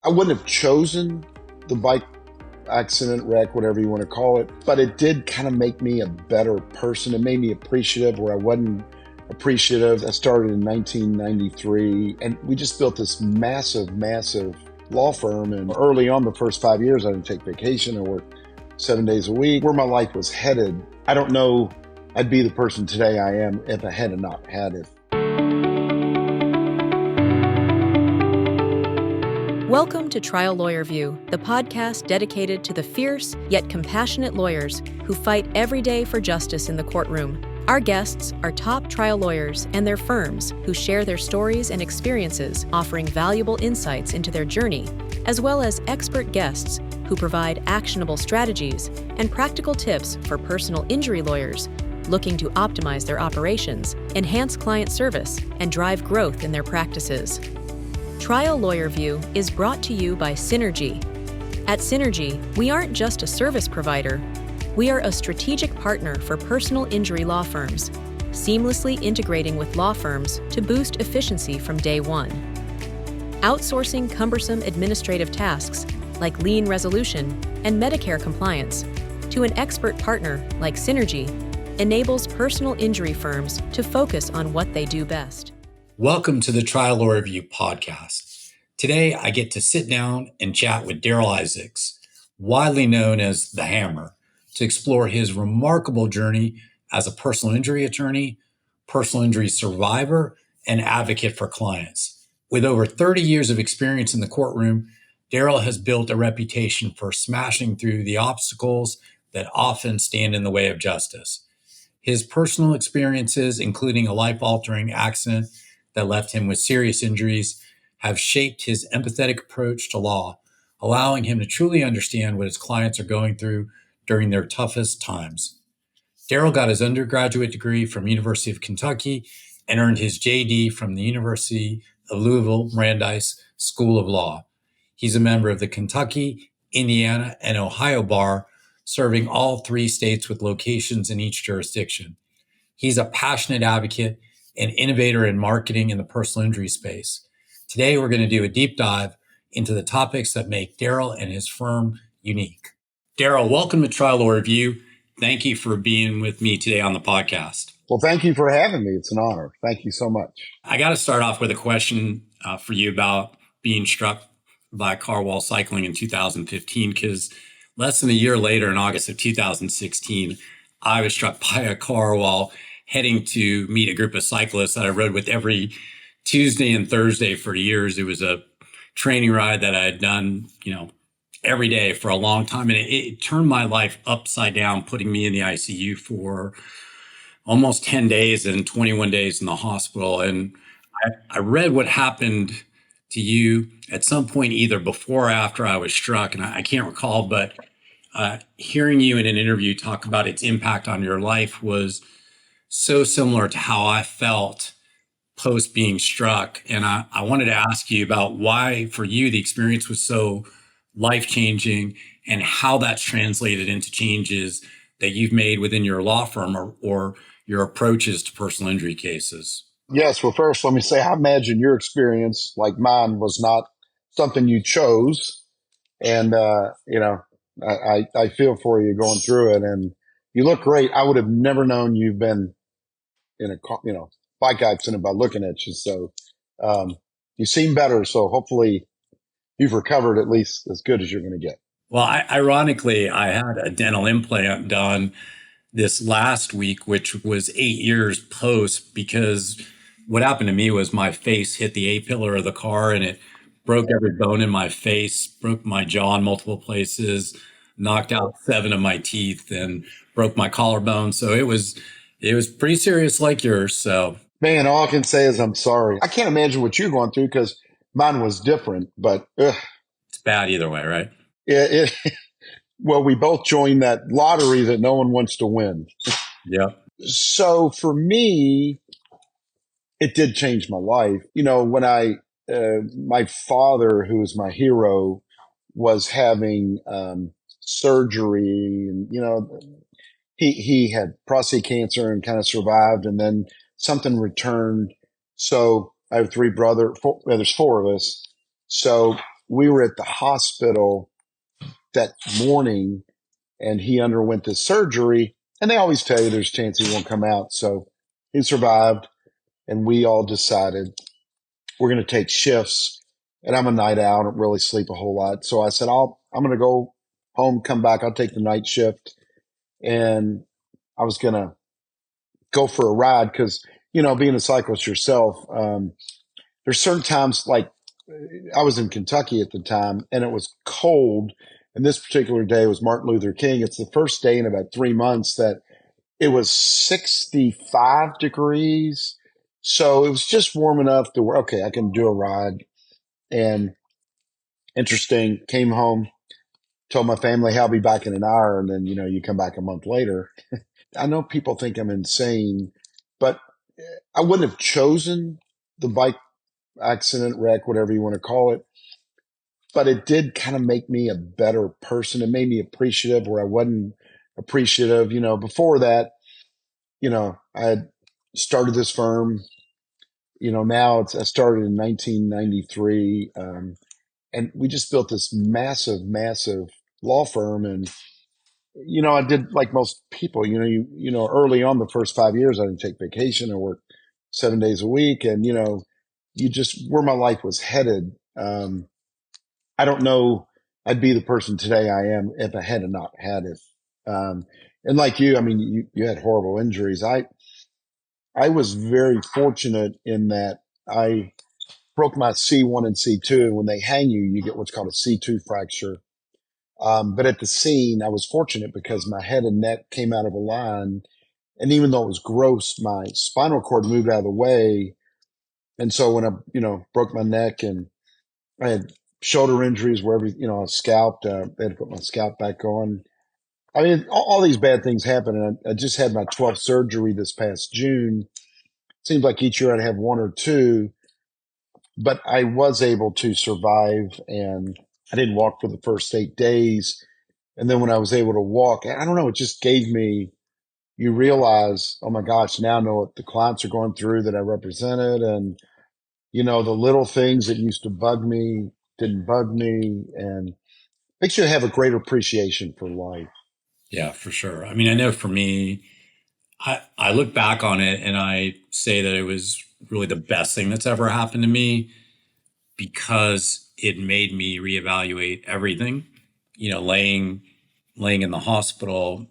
I wouldn't have chosen the bike accident, wreck, whatever you want to call it, but it did kind of make me a better person. It made me appreciative where I wasn't appreciative. I started in 1993, and we just built this massive, massive law firm. And early on, the first 5 years, I didn't take vacation. I worked 7 days a week. Where my life was headed, I don't know I'd be the person today I am if I had not had it. Welcome to Trial Lawyer View, the podcast dedicated to the fierce yet compassionate lawyers who fight every day for justice in the courtroom. Our guests are top trial lawyers and their firms who share their stories and experiences, offering valuable insights into their journey, as well as expert guests who provide actionable strategies and practical tips for personal injury lawyers looking to optimize their operations, enhance client service, and drive growth in their practices. Trial Lawyer View is brought to you by Synergy. At Synergy, we aren't just a service provider. We are a strategic partner for personal injury law firms, seamlessly integrating with law firms to boost efficiency from day one. Outsourcing cumbersome administrative tasks like lien resolution and Medicare compliance to an expert partner like Synergy enables personal injury firms to focus on what they do best. Welcome to the Trial Lawyer Review podcast. Today, I get to sit down and chat with Darryl Isaacs, widely known as The Hammer, to explore his remarkable journey as a personal injury attorney, personal injury survivor, and advocate for clients. With over 30 years of experience in the courtroom, Darryl has built a reputation for smashing through the obstacles that often stand in the way of justice. His personal experiences, including a life-altering accident that left him with serious injuries, have shaped his empathetic approach to law, allowing him to truly understand what his clients are going through during their toughest times. Darryl got his undergraduate degree from University of Kentucky and earned his JD from the University of Louisville-Brandeis School of Law. He's a member of the Kentucky, Indiana, and Ohio Bar, serving all three states with locations in each jurisdiction. He's a passionate advocate and innovator in marketing in the personal injury space. Today, we're going to do a deep dive into the topics that make Darryl and his firm unique. Darryl, welcome to Trial Lawyer Review. Thank you for being with me today on the podcast. Well, thank you for having me. It's an honor. Thank you so much. I got to start off with a question for you about being struck by a car while cycling in 2015, because less than a year later, in August of 2016, I was struck by a car while heading to meet a group of cyclists that I rode with every Tuesday and Thursday for years. It was a training ride that I had done, every day for a long time. And it turned my life upside down, putting me in the ICU for almost 10 days and 21 days in the hospital. And I read what happened to you at some point, either before or after I was struck. And I can't recall, but hearing you in an interview talk about its impact on your life was so similar to how I felt post being struck. And I wanted to ask you about why, for you, the experience was so life-changing and how that's translated into changes that you've made within your law firm or your approaches to personal injury cases. Yes. Well, first, let me say, I imagine your experience, like mine, was not something you chose. And, I feel for you going through it, and you look great. I would have never known you've been in a bike accident by looking at you. So you seem better. So hopefully you've recovered at least as good as you're going to get. Well, ironically, I had a dental implant done this last week, which was 8 years post, because what happened to me was my face hit the A-pillar of the car and it broke every bone in my face, broke my jaw in multiple places, knocked out 7 of my teeth, and broke my collarbone. So it was pretty serious like yours. So, man, all I can say is I'm sorry. I can't imagine what you're going through because mine was different, but it's bad either way, right? Well, we both joined that lottery that no one wants to win. Yeah. So for me, it did change my life. When my father, who is my hero, was having surgery, and he had prostate cancer and kind of survived, and then something returned. So I have 3 brothers. There's 4 of us. So we were at the hospital that morning and he underwent this surgery. And they always tell you there's a chance he won't come out. So he survived. And we all decided we're going to take shifts. And I'm a night owl. I don't really sleep a whole lot. So I said, I'm going to go home, come back. I'll take the night shift. And I was going to go for a ride because, being a cyclist yourself, there's certain times, like I was in Kentucky at the time and it was cold. And this particular day was Martin Luther King. It's the first day in about 3 months that it was 65 degrees. So it was just warm enough to where, okay, I can do a ride. And interesting, came home, told my family, hey, I'll be back in an hour. And then, you come back a month later. I know people think I'm insane, but I wouldn't have chosen the bike accident, wreck, whatever you want to call it. But it did kind of make me a better person. It made me appreciative where I wasn't appreciative. Before that, I had started this firm. Now I started in 1993. And we just built this massive, massive law firm. And, I did like most people, early on the first 5 years, I didn't take vacation. I worked 7 days a week. And, you just where my life was headed. I don't know I'd be the person today I am if I had not had it. And like you, I mean, you had horrible injuries. I was very fortunate in that I broke my C1 and C2. And when they hang you, you get what's called a C2 fracture. But at the scene, I was fortunate because my head and neck came out of a line. And even though it was gross, my spinal cord moved out of the way. And so when I, broke my neck and I had shoulder injuries wherever, I was scalped, I had to put my scalp back on. I mean, all these bad things happen. And I just had my 12th surgery this past June. Seems like each year I'd have one or two, but I was able to survive and I didn't walk for the first 8 days. And then when I was able to walk, I don't know, it just gave me, you realize, oh my gosh, now I know what the clients are going through that I represented. And, the little things that used to bug me didn't bug me and makes you have a greater appreciation for life. Yeah, for sure. I mean, I know for me, I look back on it and I say that it was really the best thing that's ever happened to me because it made me reevaluate everything. Laying in the hospital,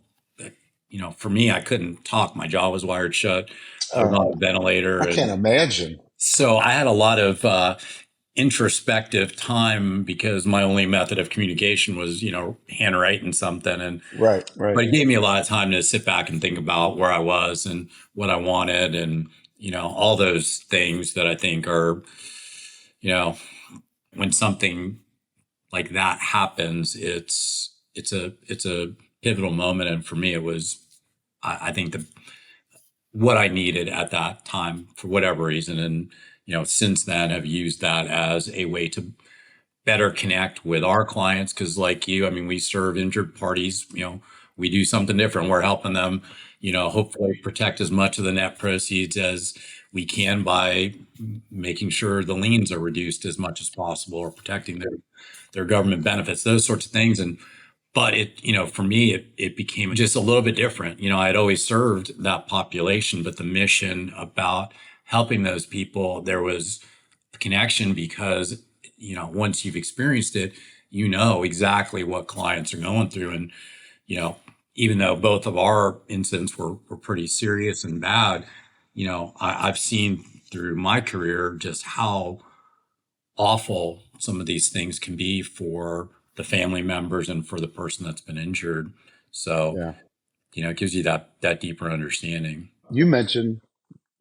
for me, I couldn't talk. My jaw was wired shut. I was on a ventilator. I can't imagine. So I had a lot of introspective time because my only method of communication was, handwriting something. And Right. but it gave me a lot of time to sit back and think about where I was and what I wanted and, all those things that I think are, when something like that happens, it's a pivotal moment. And for me, it was, I think what I needed at that time for whatever reason. And, since then have used that as a way to better connect with our clients. Cause like you, I mean, we serve injured parties, we do something different. We're helping them, hopefully protect as much of the net proceeds as we can by making sure the liens are reduced as much as possible or protecting their government benefits, those sorts of things. But for me, it became just a little bit different. I had always served that population, but the mission about helping those people, there was a connection because, once you've experienced it, exactly what clients are going through. And, even though both of our incidents were pretty serious and bad, I've seen through my career just how awful some of these things can be for the family members and for the person that's been injured. So, Yeah. It gives you that deeper understanding. You mentioned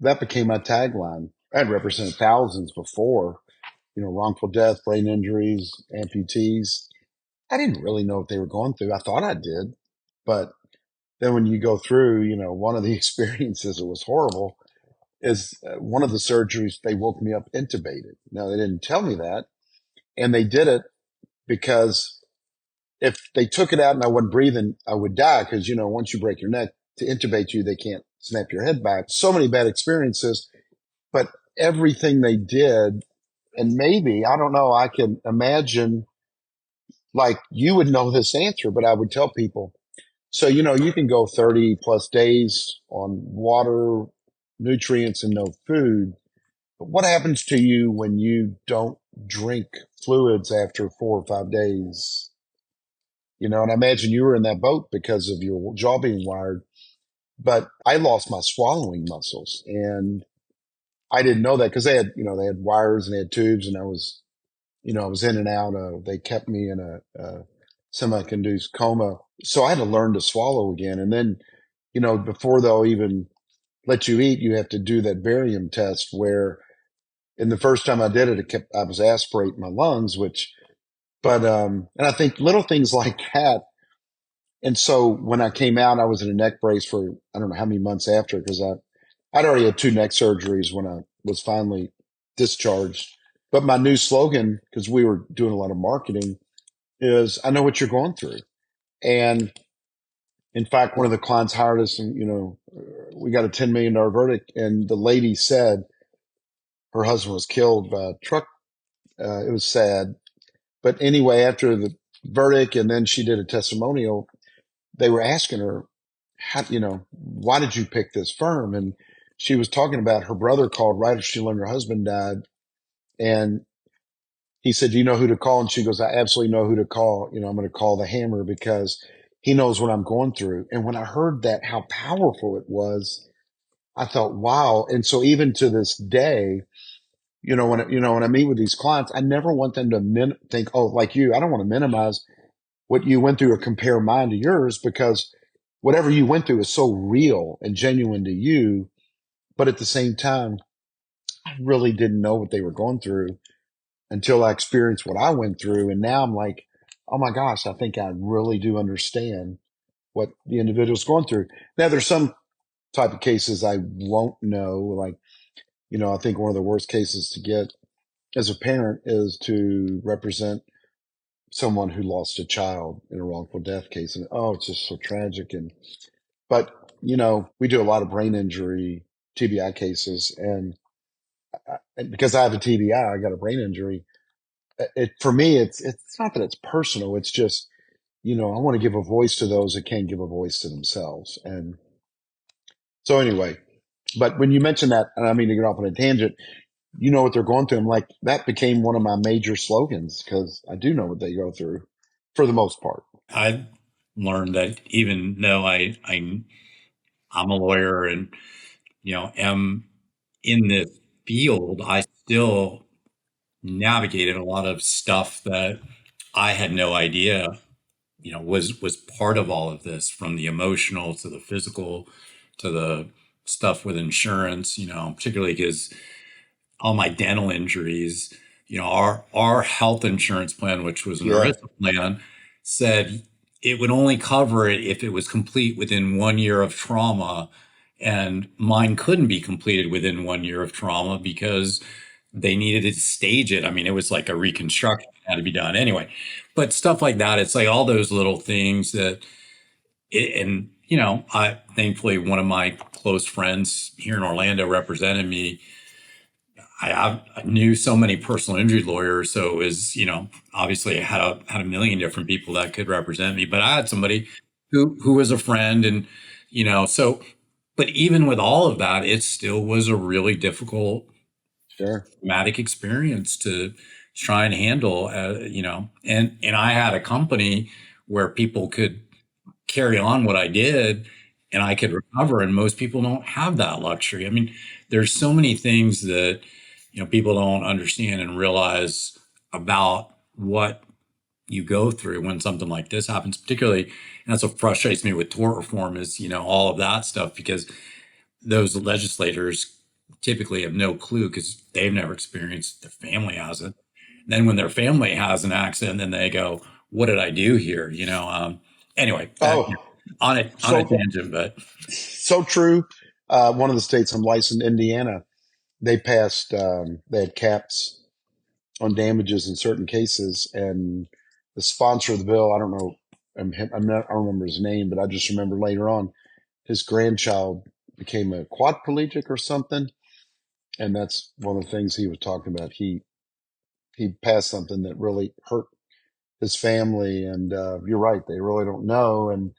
that became my tagline. I had represented thousands before, wrongful death, brain injuries, amputees. I didn't really know what they were going through. I thought I did. But then when you go through, one of the experiences that was horrible is one of the surgeries, they woke me up intubated. Now, they didn't tell me that. And they did it because if they took it out and I wasn't breathing, I would die because, once you break your neck, to intubate you, they can't snap your head back. So many bad experiences, but everything they did, And maybe, I don't know, I can imagine, like, you would know this answer, but I would tell people, so, you can go 30 plus days on water, nutrients, and no food. But what happens to you when you don't drink fluids after 4 or 5 days? And I imagine you were in that boat because of your jaw being wired. But I lost my swallowing muscles, and I didn't know that because they had wires and they had tubes, and I was in and out of. They kept me in a semi-induced coma, so I had to learn to swallow again. And then, before they'll even let you eat, you have to do that barium test where, and the first time I did it, I was aspirating my lungs, and I think little things like that. And so when I came out, I was in a neck brace for, I don't know how many months after, because I'd already had 2 neck surgeries when I was finally discharged. But my new slogan, because we were doing a lot of marketing, is I know what you're going through. And in fact, one of the clients hired us, and, we got a $10 million verdict. And the lady said her husband was killed by a truck. It was sad. But anyway, after the verdict, and then she did a testimonial, they were asking her, why did you pick this firm? And she was talking about her brother called right as she learned her husband died. And he said, do you know who to call? And she goes, I absolutely know who to call. I'm going to call the Hammer because he knows what I'm going through. And when I heard that, how powerful it was, I thought, wow. And so even to this day, when I meet with these clients, I never want them to think, oh, like you, I don't want to minimize what you went through or compare mine to yours, because whatever you went through is so real and genuine to you. But at the same time, I really didn't know what they were going through until I experienced what I went through. And now I'm like, oh my gosh, I think I really do understand what the individual's going through. Now, there's some type of cases I won't know. Like, I think one of the worst cases to get as a parent is to represent someone who lost a child in a wrongful death case. And it's just so tragic. But, we do a lot of brain injury, TBI cases. And because I have a TBI, I got a brain injury. For me, it's not that it's personal. It's just, I want to give a voice to those that can't give a voice to themselves. And so anyway, but when you mention that, and I mean to get off on a tangent, what they're going through. I'm like, that became one of my major slogans because I do know what they go through for the most part. I learned that even though I'm a lawyer and am in this field, I still navigated a lot of stuff that I had no idea was part of all of this, from the emotional to the physical to the stuff with insurance, particularly because all my dental injuries, our health insurance plan, which was an ERISA plan, said it would only cover it if it was complete within 1 year of trauma. And mine couldn't be completed within 1 year of trauma because they needed to stage it. I mean, it was like a reconstruction that had to be done anyway. But stuff like that, it's like all those little things that, I thankfully one of my close friends here in Orlando represented me. I knew so many personal injury lawyers, so it was, obviously I had a million different people that could represent me, but I had somebody who was a friend, and so. But even with all of that, it still was a really difficult, traumatic experience to try and handle. And I had a company where people could carry on what I did and I could recover. And most people don't have that luxury. I mean, there's so many things that, people don't understand and realize about what you go through when something like this happens, particularly. And that's what frustrates me with tort reform is, all of that stuff, because those legislators typically have no clue because they've never experienced, their family hasn't. And then when their family has an accident, then they go, what did I do here? Anyway, on a tangent, but so true. One of the states I'm licensed, Indiana, they passed, they had caps on damages in certain cases. And the sponsor of the bill, I don't know, I don't remember his name, but I just remember later on his grandchild became a quadriplegic or something. And that's one of the things he was talking about. He he passed something that really hurt his family. And you're right, they really don't know. And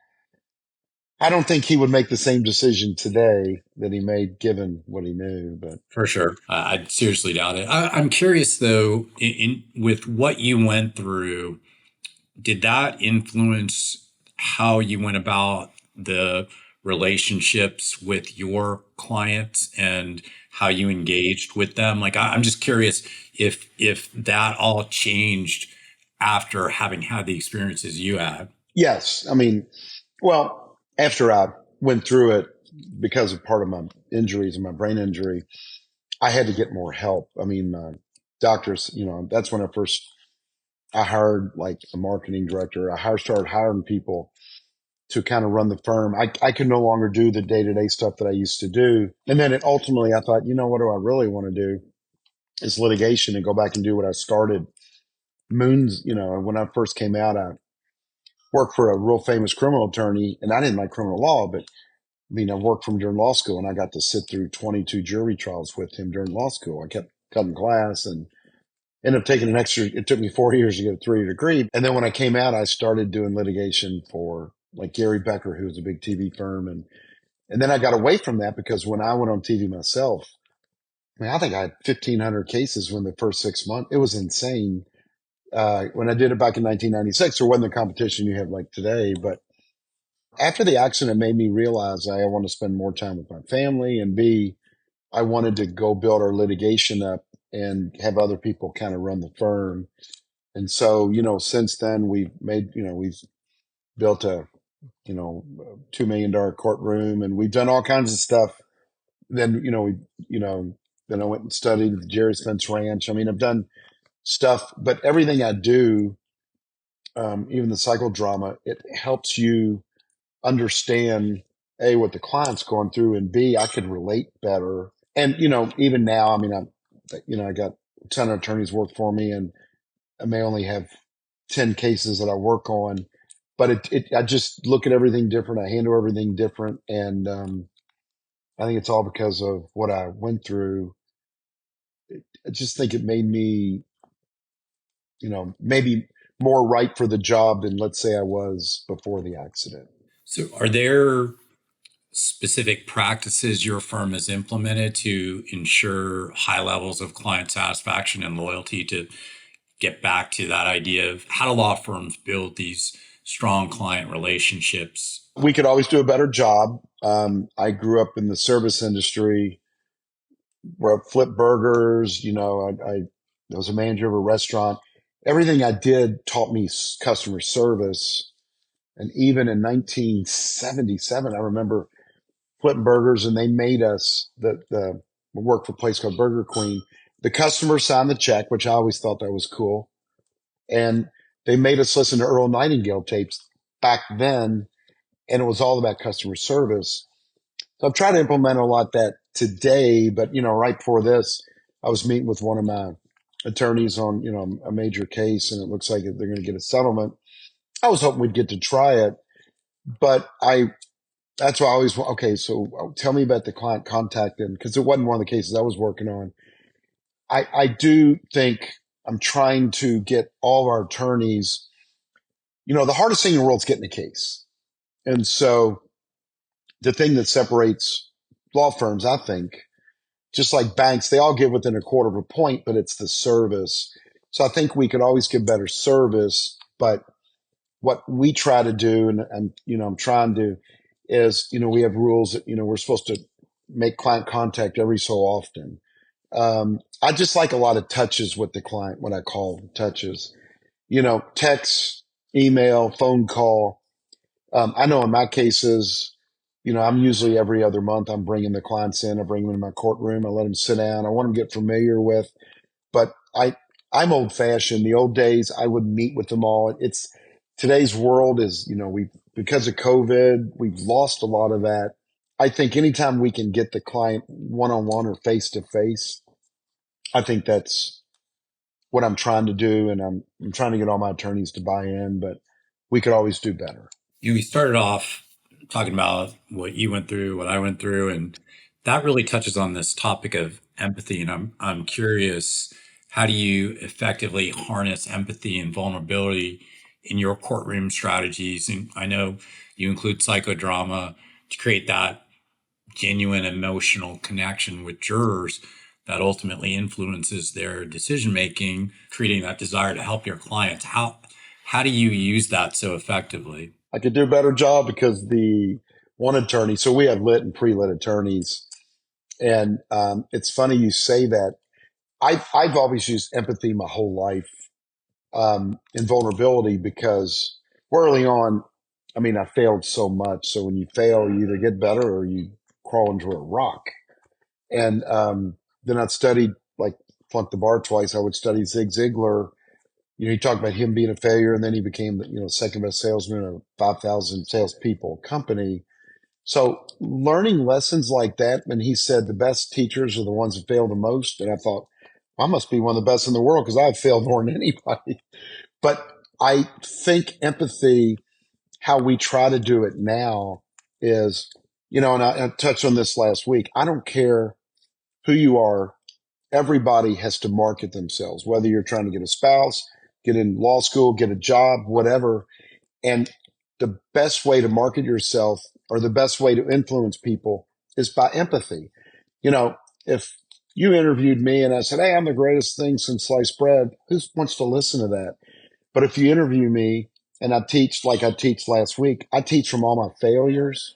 I don't think he would make the same decision today that he made given what he knew. But For sure. I seriously doubt it. I'm curious, though, with what you went through, did that influence how you went about the relationships with your clients and how you engaged with them? Like, I'm just curious if that all changed after having had the experiences you had. yes, I mean, well, after I went through it, because of part of my injuries and my brain injury, I had to get more help. I mean, doctors, that's when I hired like a marketing director. Started hiring people to kind of run the firm. I could no longer do the day-to-day stuff that I used to do. And then ultimately I thought, what do I really want to do is litigation and go back and do what I started moons, when I first came out, I worked for a real famous criminal attorney, and I didn't like criminal law, but I mean, I worked from during law school, and I got to sit through 22 jury trials with him during law school. I kept cutting class and ended up taking it took me 4 years to get a 3-year degree. And then when I came out, I started doing litigation for like Gary Becker, who was a big TV firm. And then I got away from that because when I went on TV myself, I mean, I think I had 1,500 cases within the first 6 months. It was insane. When I did it back in 1996, there wasn't the competition you have like today. But after the accident, it made me realize I want to spend more time with my family, and B, I wanted to go build our litigation up and have other people kind of run the firm. And so, since then we've built a, $2 million courtroom, and we've done all kinds of stuff. Then, then I went and studied the Jerry Spence ranch. I mean, I've done stuff, but everything I do, even the psychodrama, it helps you understand A, what the client's going through, and B, I could relate better. And, even now, I mean, I got a ton of attorneys work for me, and I may only have 10 cases that I work on, but I just look at everything different. I handle everything different. And, I think it's all because of what I went through. I just think it made me, maybe more right for the job than, let's say, I was before the accident. So, are there specific practices your firm has implemented to ensure high levels of client satisfaction and loyalty, to get back to that idea of how do law firms build these strong client relationships? We could always do a better job. I grew up in the service industry where I flipped burgers. I was a manager of a restaurant. Everything I did taught me customer service. And even in 1977, I remember flipping burgers, and they made us we worked for a place called Burger Queen. The customer signed the check, which I always thought that was cool. And they made us listen to Earl Nightingale tapes back then, and it was all about customer service. So I've tried to implement a lot of that today, but right before this, I was meeting with one of my attorneys on, a major case, and it looks like they're going to get a settlement. I was hoping we'd get to try it, but that's why I always, okay, so tell me about the client contacting, because it wasn't one of the cases I was working on. I do think I'm trying to get all of our attorneys, the hardest thing in the world is getting a case. And so the thing that separates law firms, I think, just like banks, they all give within a quarter of a point, but it's the service. So I think we could always give better service, but what we try to do, and I'm trying to, is, we have rules that, we're supposed to make client contact every so often. I just like a lot of touches with the client, what I call touches, text, email, phone call. I know in my cases, I'm usually every other month, I'm bringing the clients in, I bring them in my courtroom, I let them sit down, I want them to get familiar with, but I'm old fashioned. The old days, I would meet with them all. Today's world is, because of COVID, we've lost a lot of that. I think anytime we can get the client one-on-one or face-to-face, I think that's what I'm trying to do. And I'm trying to get all my attorneys to buy in, but we could always do better. We started off talking about what you went through, what I went through, and that really touches on this topic of empathy. And I'm curious How do you effectively harness empathy and vulnerability in your courtroom strategies? And I know you include psychodrama to create that genuine emotional connection with jurors that ultimately influences their decision making, creating that desire to help your clients. How do you use that so effectively? I could do a better job because the one attorney, so we have lit and pre-lit attorneys. And it's funny you say that. I've always used empathy my whole life, and vulnerability, because early on, I mean, I failed so much. So when you fail, you either get better or you crawl into a rock. And then I'd studied, like, flunked the bar twice. I would study Zig Ziglar. You know, he talked about him being a failure, and then he became the, second best salesman of 5,000 salespeople company. So learning lessons like that, when he said the best teachers are the ones that fail the most, and I thought, I must be one of the best in the world because I've failed more than anybody. But I think empathy, how we try to do it now is, and I touched on this last week. I don't care who you are. Everybody has to market themselves, whether you're trying to get a spouse, get in law school, get a job, whatever. And the best way to market yourself, or the best way to influence people, is by empathy. If you interviewed me and I said, hey, I'm the greatest thing since sliced bread, who wants to listen to that? But if you interview me and I teach like I teach last week, I teach from all my failures.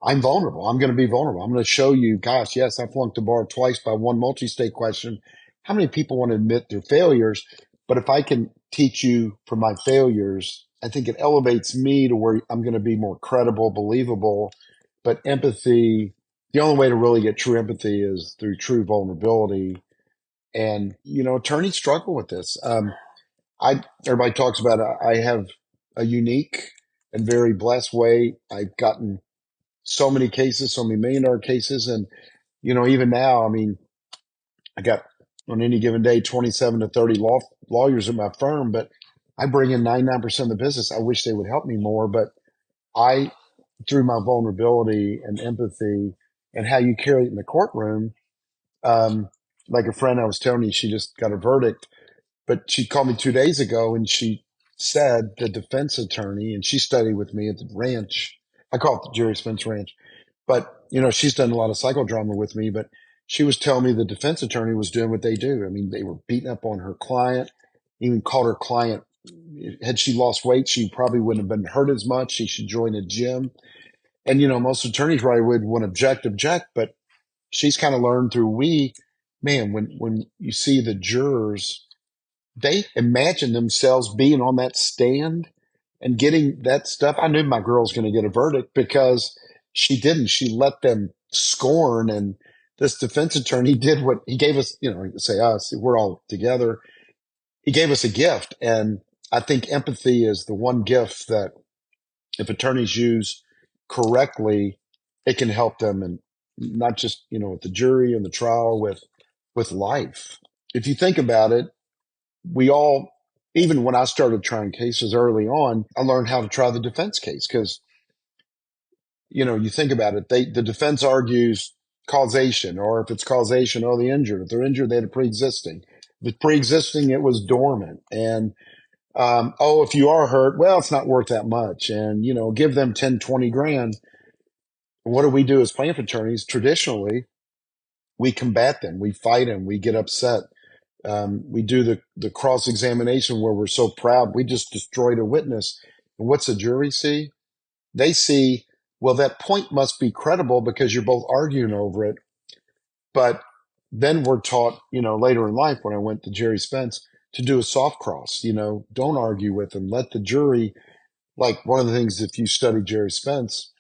I'm vulnerable. I'm going to be vulnerable. I'm going to show you, gosh, yes, I flunked the bar twice by one multi-state question. How many people want to admit their failures? But if I can teach you from my failures, I think it elevates me to where I'm going to be more credible, believable. But empathy, the only way to really get true empathy is through true vulnerability. And, attorneys struggle with this. Everybody talks about I have a unique and very blessed way. I've gotten so many cases, so many $1 million cases. And, even now, I mean, I got on any given day, 27 to 30 lawyers at my firm, but I bring in 99% of the business. I wish they would help me more, but I, through my vulnerability and empathy and how you carry it in the courtroom, like a friend I was telling you, she just got a verdict, but she called me 2 days ago and she said the defense attorney, and she studied with me at the ranch. I call it the Jerry Spence ranch. But, she's done a lot of psychodrama with me, but she was telling me the defense attorney was doing what they do. I mean, they were beating up on her client, even called her client. Had she lost weight, she probably wouldn't have been hurt as much. She should join a gym. And, most attorneys probably would want to object, but she's kind of learned through man, when you see the jurors, they imagine themselves being on that stand and getting that stuff. I knew my girl's going to get a verdict because she didn't. She let them scorn. And this defense attorney did what he gave us, say us, we're all together. He gave us a gift. And I think empathy is the one gift that if attorneys use correctly, it can help them. And not just, with the jury and the trial, with life. If you think about it, we all, even when I started trying cases early on, I learned how to try the defense case because, you think about it, the defense argues causation, or if it's causation, the injured. If they're injured, they had a pre-existing. If it's pre-existing, it was dormant. And, if you are hurt, well, it's not worth that much. And, give them 10, 20 grand. What do we do as plaintiff attorneys? Traditionally, we combat them. We fight them. We get upset. We do the cross-examination where we're so proud we just destroyed a witness. And what's the jury see? They see, well, that point must be credible because you're both arguing over it. But then we're taught, later in life when I went to Jerry Spence, to do a soft cross. Don't argue with them. Let the jury, like one of the things, if you study Jerry Spence,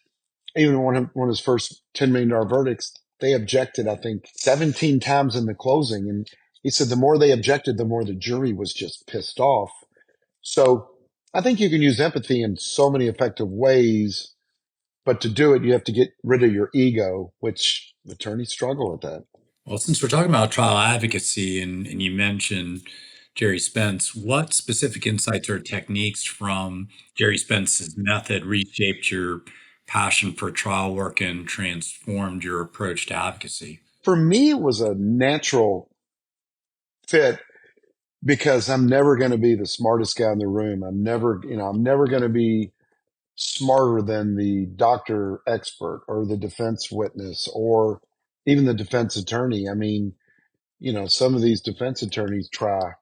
even one of his first $10 million verdicts, they objected, I think, 17 times in the closing. And he said the more they objected, the more the jury was just pissed off. So I think you can use empathy in so many effective ways, but to do it, you have to get rid of your ego, which attorneys struggle with that. Well, since we're talking about trial advocacy and you mentioned Jerry Spence, what specific insights or techniques from Jerry Spence's method reshaped your passion for trial work and transformed your approach to advocacy? For me, it was a natural fit. because I'm never going to be the smartest guy in the room. I'm never going to be smarter than the doctor expert or the defense witness or even the defense attorney. I mean, some of these defense attorneys tried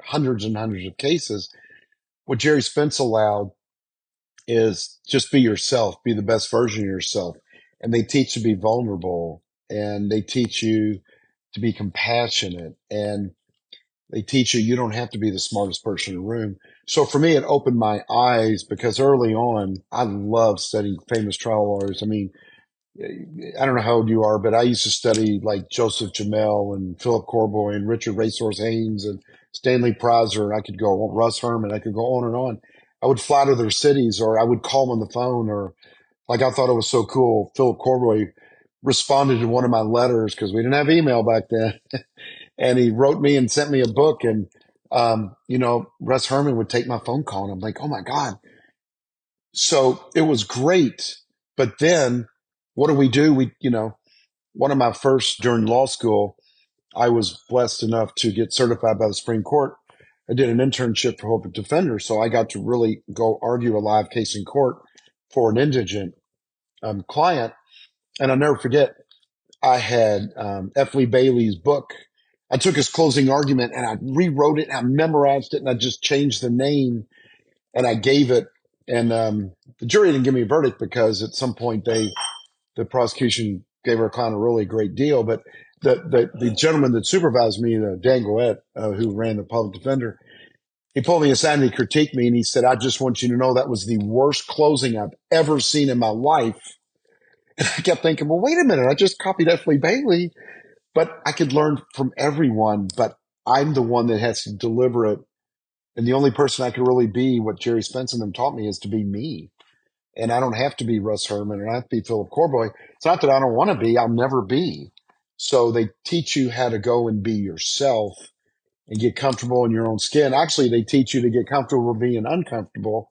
hundreds and hundreds of cases. What Jerry Spence allowed is just be yourself, be the best version of yourself. And they teach you to be vulnerable, and they teach you to be compassionate, and they teach you don't have to be the smartest person in the room. So for me, it opened my eyes because early on, I loved studying famous trial lawyers. I mean, I don't know how old you are, but I used to study like Joseph Jamel and Philip Corboy and Richard Racehorse Haynes and Stanley Prosser. And I could go on, Russ Herman. I could go on and on. I would fly to their cities, or I would call them on the phone, or like I thought it was so cool. Philip Corboy responded to one of my letters because we didn't have email back then. And he wrote me and sent me a book. And, Russ Herman would take my phone call, and I'm like, oh my God. So it was great. But then what do? One of my first during law school, I was blessed enough to get certified by the Supreme Court. I did an internship for Public Defender. So I got to really go argue a live case in court for an indigent client. And I'll never forget, I had F. Lee Bailey's book. I took his closing argument and I rewrote it and I memorized it and I just changed the name and I gave it. And the jury didn't give me a verdict because at some point the prosecution gave our client a really great deal. But the gentleman that supervised me, Dan Goet, who ran the public defender, he pulled me aside and he critiqued me and he said, I just want you to know that was the worst closing I've ever seen in my life. And I kept thinking, well, wait a minute, I just copied F. Lee Bailey. But I could learn from everyone, but I'm the one that has to deliver it. And the only person I could really be, what Jerry Spence and them taught me, is to be me. And I don't have to be Russ Herman, or I don't have to be Philip Corboy. It's not that I don't want to be, I'll never be. So they teach you how to go and be yourself and get comfortable in your own skin. Actually, they teach you to get comfortable being uncomfortable.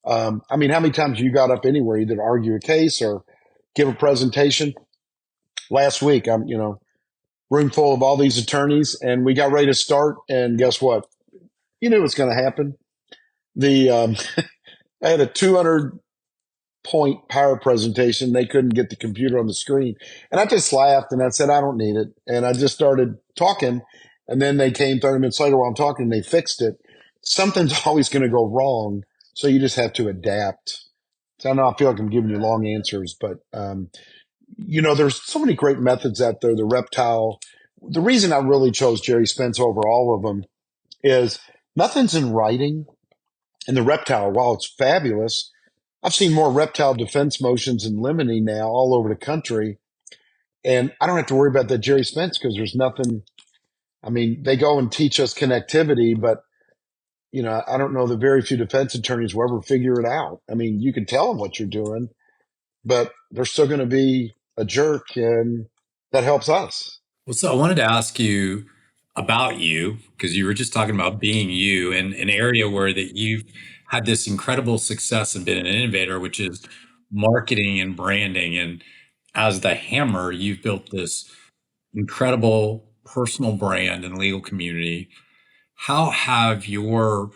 How many times you got up anywhere, either to argue a case or give a presentation? Last week, room full of all these attorneys, and we got ready to start. And guess what? You knew what's going to happen. I had a 200-point power presentation. They couldn't get the computer on the screen, and I just laughed and I said, "I don't need it." And I just started talking, and then they came 30 minutes later while I'm talking, and they fixed it. Something's always going to go wrong, so you just have to adapt. So I know I feel like I'm giving you long answers, but there's so many great methods out there. The reptile. The reason I really chose Jerry Spence over all of them is nothing's in writing. And the reptile, while it's fabulous, I've seen more reptile defense motions in limine now all over the country. And I don't have to worry about that Jerry Spence because there's nothing. They go and teach us connectivity, but I don't know the very few defense attorneys will ever figure it out. You can tell them what you're doing, but they're still going to be a jerk, and that helps us. Well, so I wanted to ask you about you, because you were just talking about being you in an area where that you've had this incredible success and been an innovator, which is marketing and branding. And as the Hammer, you've built this incredible personal brand in the legal community. How have your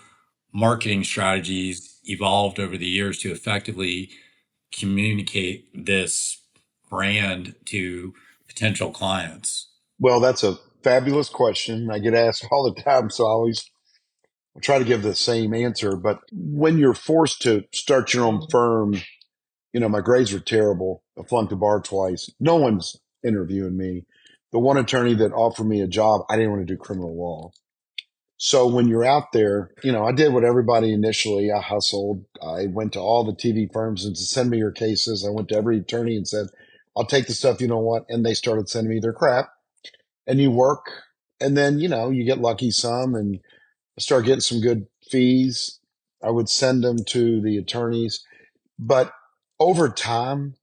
marketing strategies evolved over the years to effectively communicate this brand to potential clients? Well, that's a fabulous question. I get asked all the time, so I always try to give the same answer. But when you're forced to start your own firm, my grades were terrible. I flunked the bar twice. No one's interviewing me. The one attorney that offered me a job, I didn't want to do criminal law. So when you're out there, I did what everybody initially. I hustled. I went to all the TV firms and said, send me your cases. I went to every attorney and said, I'll take the stuff you don't want. And they started sending me their crap. And you work, and then, you get lucky some, and I start getting some good fees. I would send them to the attorneys. But over time,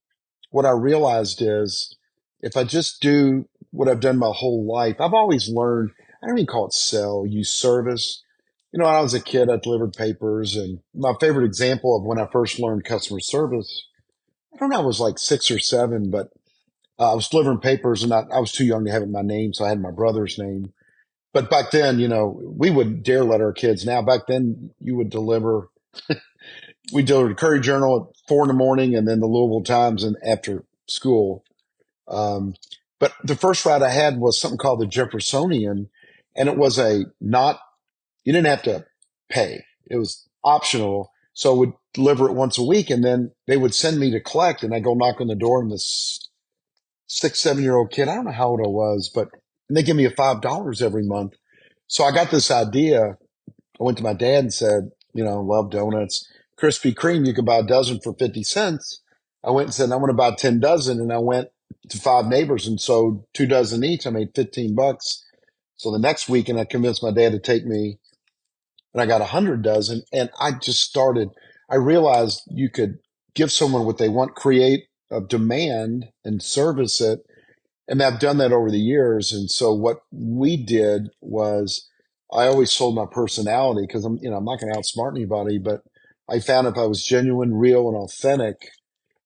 what I realized is if I just do what I've done my whole life, I've always learned, I don't even call it sell, use service. When I was a kid, I delivered papers, and my favorite example of when I first learned customer service, I don't know, I was like 6 or 7, but I was delivering papers, and I was too young to have it in my name, so I had my brother's name. But back then, we wouldn't dare let our kids. Now, back then, you would deliver. We delivered Curry Journal at 4 in the morning, and then the Louisville Times and after school. But the first route I had was something called the Jeffersonian, and it was you didn't have to pay. It was optional. So I would deliver it once a week, and then they would send me to collect, and I go knock on the door, and this 6, 7-year-old kid, I don't know how old I was, and they give me $5 every month. So I got this idea. I went to my dad and said, love donuts, Krispy Kreme, you can buy a dozen for 50 cents. I went and said, I want to buy 10 dozen. And I went to 5 neighbors and sold 2 dozen each. I made $15. So the next weekend I convinced my dad to take me, and I got 100 dozen. And I realized you could give someone what they want, create a demand and service it. And I've done that over the years. And so what we did was I always sold my personality because I'm not going to outsmart anybody, but I found if I was genuine, real, and authentic,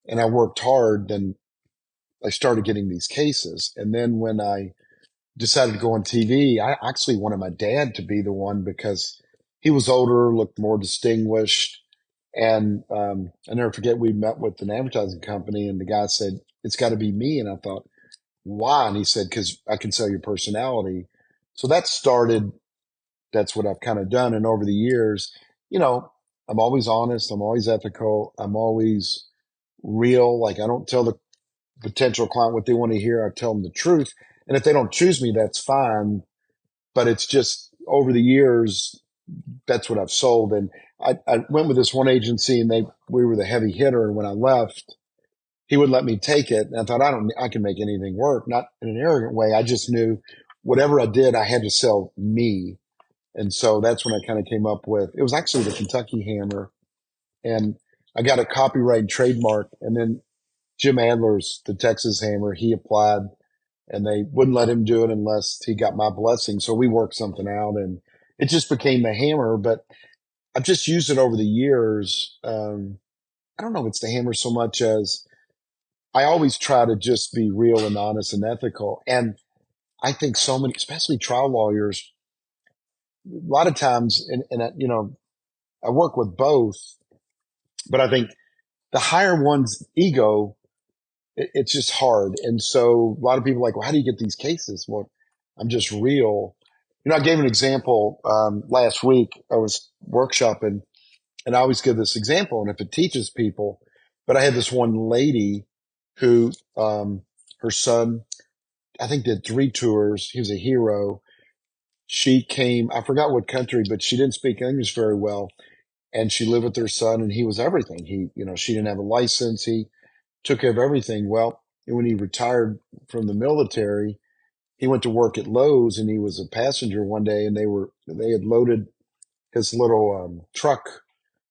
and I worked hard, then I started getting these cases. And then when I decided to go on TV, I actually wanted my dad to be the one because he was older, looked more distinguished. And I never forget, we met with an advertising company, and the guy said, it's got to be me. And I thought, why? And he said, because I can sell your personality. So that's what I've kind of done. And over the years, I'm always honest. I'm always ethical. I'm always real. Like, I don't tell the potential client what they want to hear. I tell them the truth. And if they don't choose me, that's fine. But it's just over the years, that's what I've sold. And I went with this one agency, and we were the heavy hitter. And when I left, he would let me take it. And I thought, I can make anything work, not in an arrogant way. I just knew whatever I did, I had to sell me. And so that's when I kind of came up with, it was actually the Kentucky Hammer. And I got a copyright and trademark. And then Jim Adler's the Texas Hammer, he applied, and they wouldn't let him do it unless he got my blessing. So we worked something out, and it just became the Hammer. But I've just used it over the years. I don't know if it's the Hammer so much as I always try to just be real and honest and ethical. And I think so many, especially trial lawyers, a lot of times, and I work with both, but I think the higher one's ego, it's just hard. And so a lot of people are like, well, how do you get these cases? Well, I'm just real. I gave an example last week. I was workshopping, and I always give this example, and if it teaches people, but I had this one lady who, her son, I think did 3 tours. He was a hero. She came, I forgot what country, but she didn't speak English very well. And she lived with her son, and he was everything. She didn't have a license. He took care of everything. Well, when he retired from the military, he went to work at Lowe's, and he was a passenger one day, and they had loaded his little truck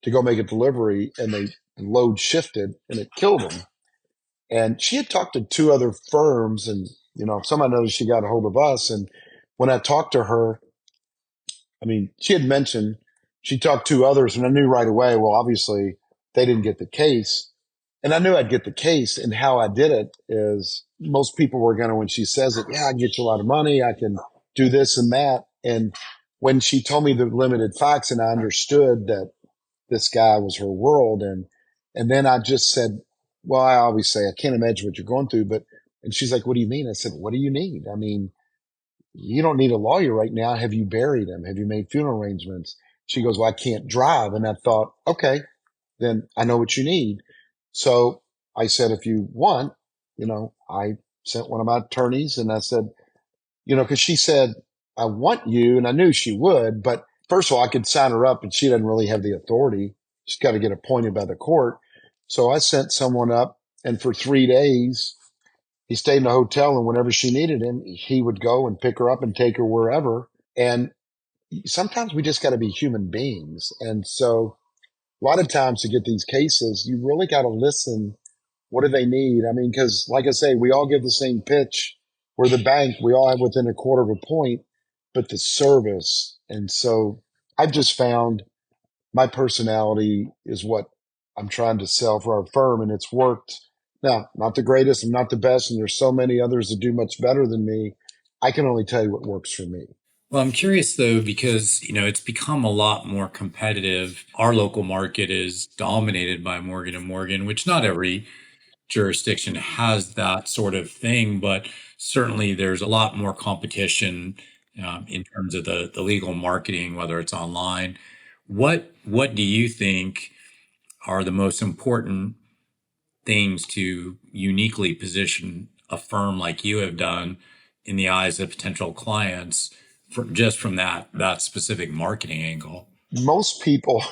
to go make a delivery, and the load shifted and it killed him. And she had talked to 2 other firms, and somebody noticed she got a hold of us. And when I talked to her, she had mentioned she talked to others, and I knew right away, well, obviously they didn't get the case. And I knew I'd get the case. And how I did it is most people were going to, when she says it, yeah, I can get you a lot of money. I can do this and that. And when she told me the limited facts, and I understood that this guy was her world. And then I just said, well, I always say, I can't imagine what you're going through, and she's like, what do you mean? I said, what do you need? You don't need a lawyer right now. Have you buried him? Have you made funeral arrangements? She goes, well, I can't drive. And I thought, okay, then I know what you need. So I said, if you want, I sent one of my attorneys, and I said, because she said, I want you, and I knew she would, but first of all, I could sign her up, and she doesn't really have the authority. She's got to get appointed by the court. So I sent someone up, and for 3 days, he stayed in a hotel, and whenever she needed him, he would go and pick her up and take her wherever. And sometimes we just got to be human beings. And so a lot of times to get these cases, you really got to listen. What do they need? Because like I say, we all give the same pitch. We're the bank. We all have within a quarter of a point, but the service. And so I've just found my personality is what I'm trying to sell for our firm, and it's worked. Now, not the greatest, I'm not the best, and there's so many others that do much better than me. I can only tell you what works for me. Well, I'm curious though, because, it's become a lot more competitive. Our local market is dominated by Morgan and Morgan, which not every jurisdiction has that sort of thing, but certainly there's a lot more competition in terms of the legal marketing, whether it's online. What do you think are the most important things to uniquely position a firm like you have done in the eyes of potential clients just from that specific marketing angle? Most people,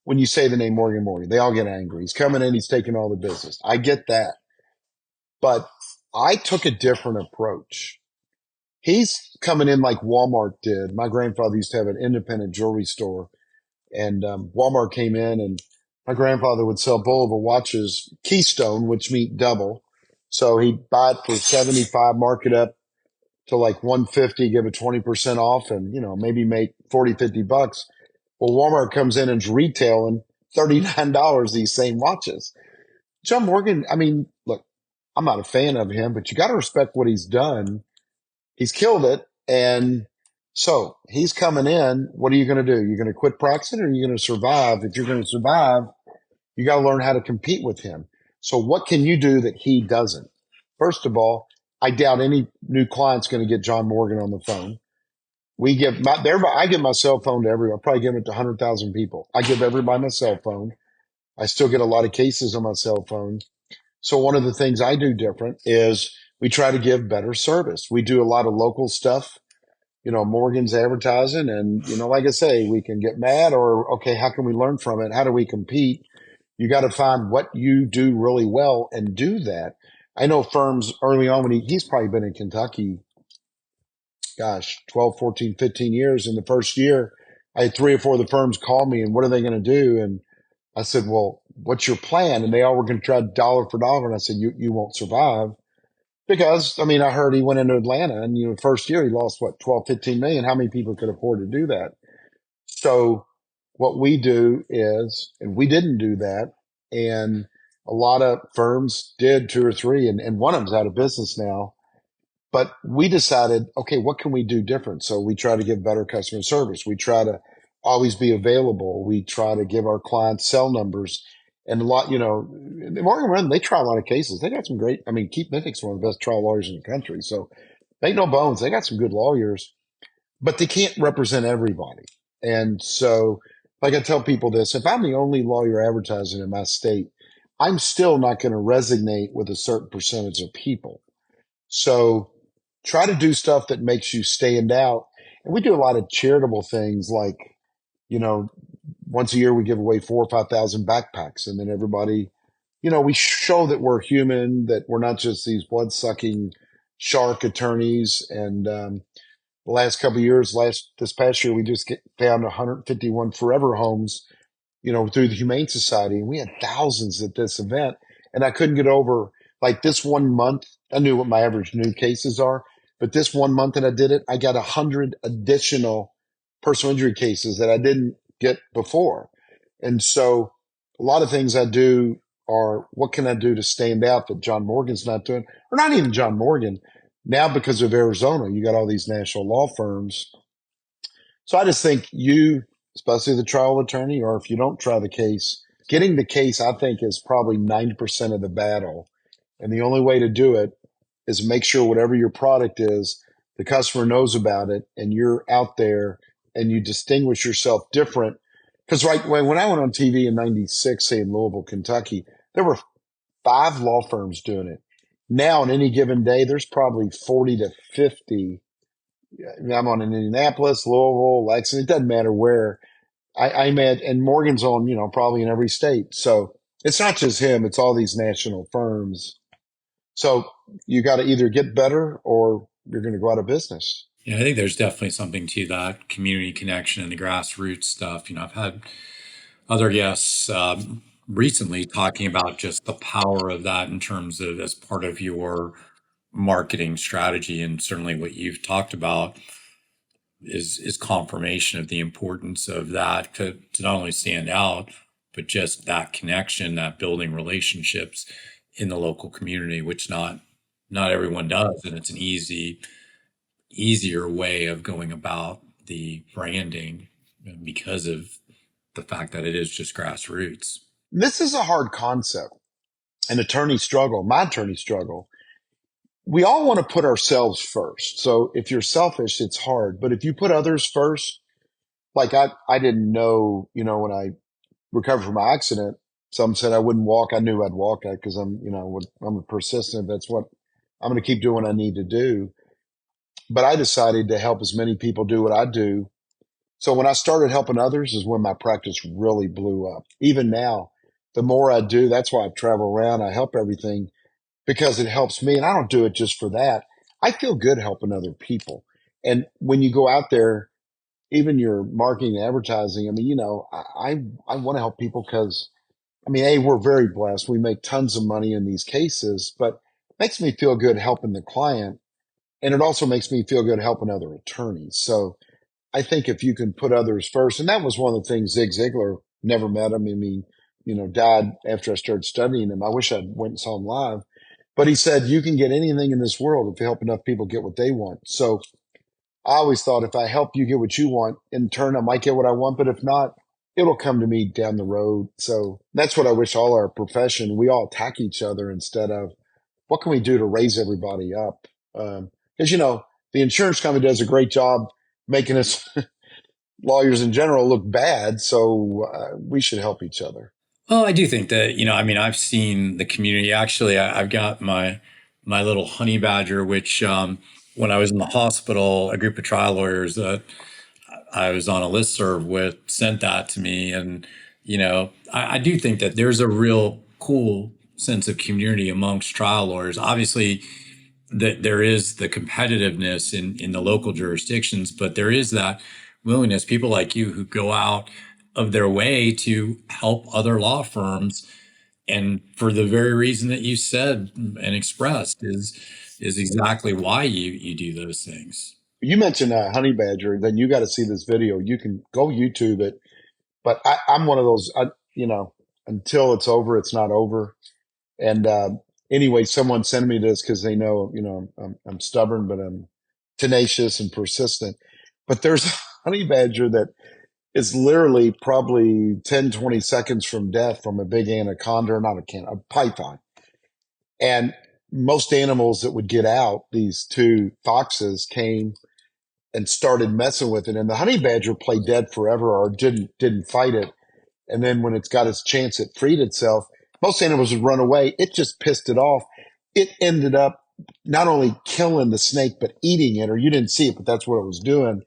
when you say the name Morgan Morgan, they all get angry. He's coming in, he's taking all the business. I get that. But I took a different approach. He's coming in like Walmart did. My grandfather used to have an independent jewelry store, and Walmart came in, and my grandfather would sell Bulova watches, Keystone, which mean double. So he'd buy it for 75, mark it up to like 150, give it 20% off, and maybe make 40, $50. Well, Walmart comes in and's retailing $39 these same watches. John Morgan, I mean, look, I'm not a fan of him, but you got to respect what he's done. He's killed it. And so he's coming in. What are you going to do? You're going to quit practicing or are you going to survive? If you're going to survive, you got to learn how to compete with him. So what can you do that he doesn't? First of all, I doubt any new client's going to get John Morgan on the phone. I give my cell phone to everyone. I probably give it to 100,000 people. I give everybody my cell phone. I still get a lot of cases on my cell phone. So one of the things I do different is we try to give better service. We do a lot of local stuff. Morgan's advertising and, like I say, we can get mad or, okay, how can we learn from it? How do we compete? You got to find what you do really well and do that. I know firms early on when he's probably been in Kentucky, gosh, 12, 14, 15 years. In the first year, I had 3 or 4 of the firms call me and what are they going to do? And I said, well, what's your plan? And they all were going to try dollar for dollar. And I said, you won't survive because, I mean, I heard he went into Atlanta and, first year he lost what, 12, 15 million. How many people could afford to do that? So what we do is, and we didn't do that. And a lot of firms did 2 or 3 and one of them's out of business now. But we decided, okay, what can we do different? So we try to give better customer service. We try to always be available. We try to give our clients cell numbers. And a lot, Morgan Run, they try a lot of cases. They got some great, I mean, Keith Mitnick's one of the best trial lawyers in the country. So make no bones, they got some good lawyers, but they can't represent everybody. And so, like I tell people this, if I'm the only lawyer advertising in my state, I'm still not going to resonate with a certain percentage of people. So try to do stuff that makes you stand out. And we do a lot of charitable things like, once a year we give away 4 or 5,000 backpacks and then everybody, we show that we're human, that we're not just these blood sucking shark attorneys. And, the last couple of years, this past year, we just found 151 forever homes, through the Humane Society. And we had thousands at this event. And I couldn't get over like this 1 month. I knew what my average new cases are, but this 1 month that I did it, I got 100 additional personal injury cases that I didn't get before. And so a lot of things I do are what can I do to stand out that John Morgan's not doing, or not even John Morgan. Now, because of Arizona, you got all these national law firms. So I just think you, especially the trial attorney, or if you don't try the case, getting the case, I think, is probably 90% of the battle. And the only way to do it is make sure whatever your product is, the customer knows about it and you're out there and you distinguish yourself different. Because when I went on TV in 96, say in Louisville, Kentucky, there were 5 law firms doing it. Now, on any given day, there's probably 40 to 50. I'm on in Indianapolis, Louisville, Lexington. It doesn't matter where I'm at. And Morgan's on, probably in every state. So it's not just him. It's all these national firms. So you got to either get better or you're going to go out of business. Yeah, I think there's definitely something to that community connection and the grassroots stuff. I've had other guests recently talking about just the power of that in terms of as part of your marketing strategy, and certainly what you've talked about is confirmation of the importance of that to not only stand out, but just that connection, that building relationships in the local community, which not everyone does, and it's an easier way of going about the branding because of the fact that it is just grassroots. This is a hard concept. An attorney struggle, my attorney struggle. We all want to put ourselves first. So if you're selfish, it's hard. But if you put others first, like I didn't know, when I recovered from my accident, some said I wouldn't walk. I knew I'd walk because I'm persistent. That's what I'm going to keep doing what I need to do. But I decided to help as many people do what I do. So when I started helping others is when my practice really blew up. Even now, the more I do, that's why I travel around. I help everything because it helps me. And I don't do it just for that. I feel good helping other people. And when you go out there, even your marketing and advertising, I want to help people because, we're very blessed. We make tons of money in these cases, but it makes me feel good helping the client. And it also makes me feel good helping other attorneys. So I think if you can put others first, and that was one of the things Zig Ziglar, never met him. Died after I started studying him. I wish I went and saw him live. But he said, you can get anything in this world if you help enough people get what they want. So I always thought if I help you get what you want, in turn, I might get what I want. But if not, it'll come to me down the road. So that's what I wish all our profession, we all attack each other instead of what can we do to raise everybody up? Because, the insurance company does a great job making us lawyers in general look bad. So we should help each other. Well, I do think that, I've seen the community. Actually, I've got my little honey badger, which when I was in the hospital, a group of trial lawyers that I was on a listserv with sent that to me. And, I do think that there's a real cool sense of community amongst trial lawyers. Obviously, that there is the competitiveness in the local jurisdictions, but there is that willingness, people like you who go out of their way to help other law firms. And for the very reason that you said and expressed is exactly why you do those things. You mentioned honey badger, then you got to see this video. You can go YouTube it, but I'm one of those, until it's over, it's not over. And anyway, someone sent me this because they know, I'm stubborn, but I'm tenacious and persistent. But there's a honey badger that is literally probably 10, 20 seconds from death from a big anaconda, a python. And most animals that would get out, these two foxes came and started messing with it. And the honey badger played dead forever or didn't fight it. And then when it's got its chance, it freed itself. Most animals would run away. It just pissed it off. It ended up not only killing the snake, but eating it, or you didn't see it, but that's what it was doing.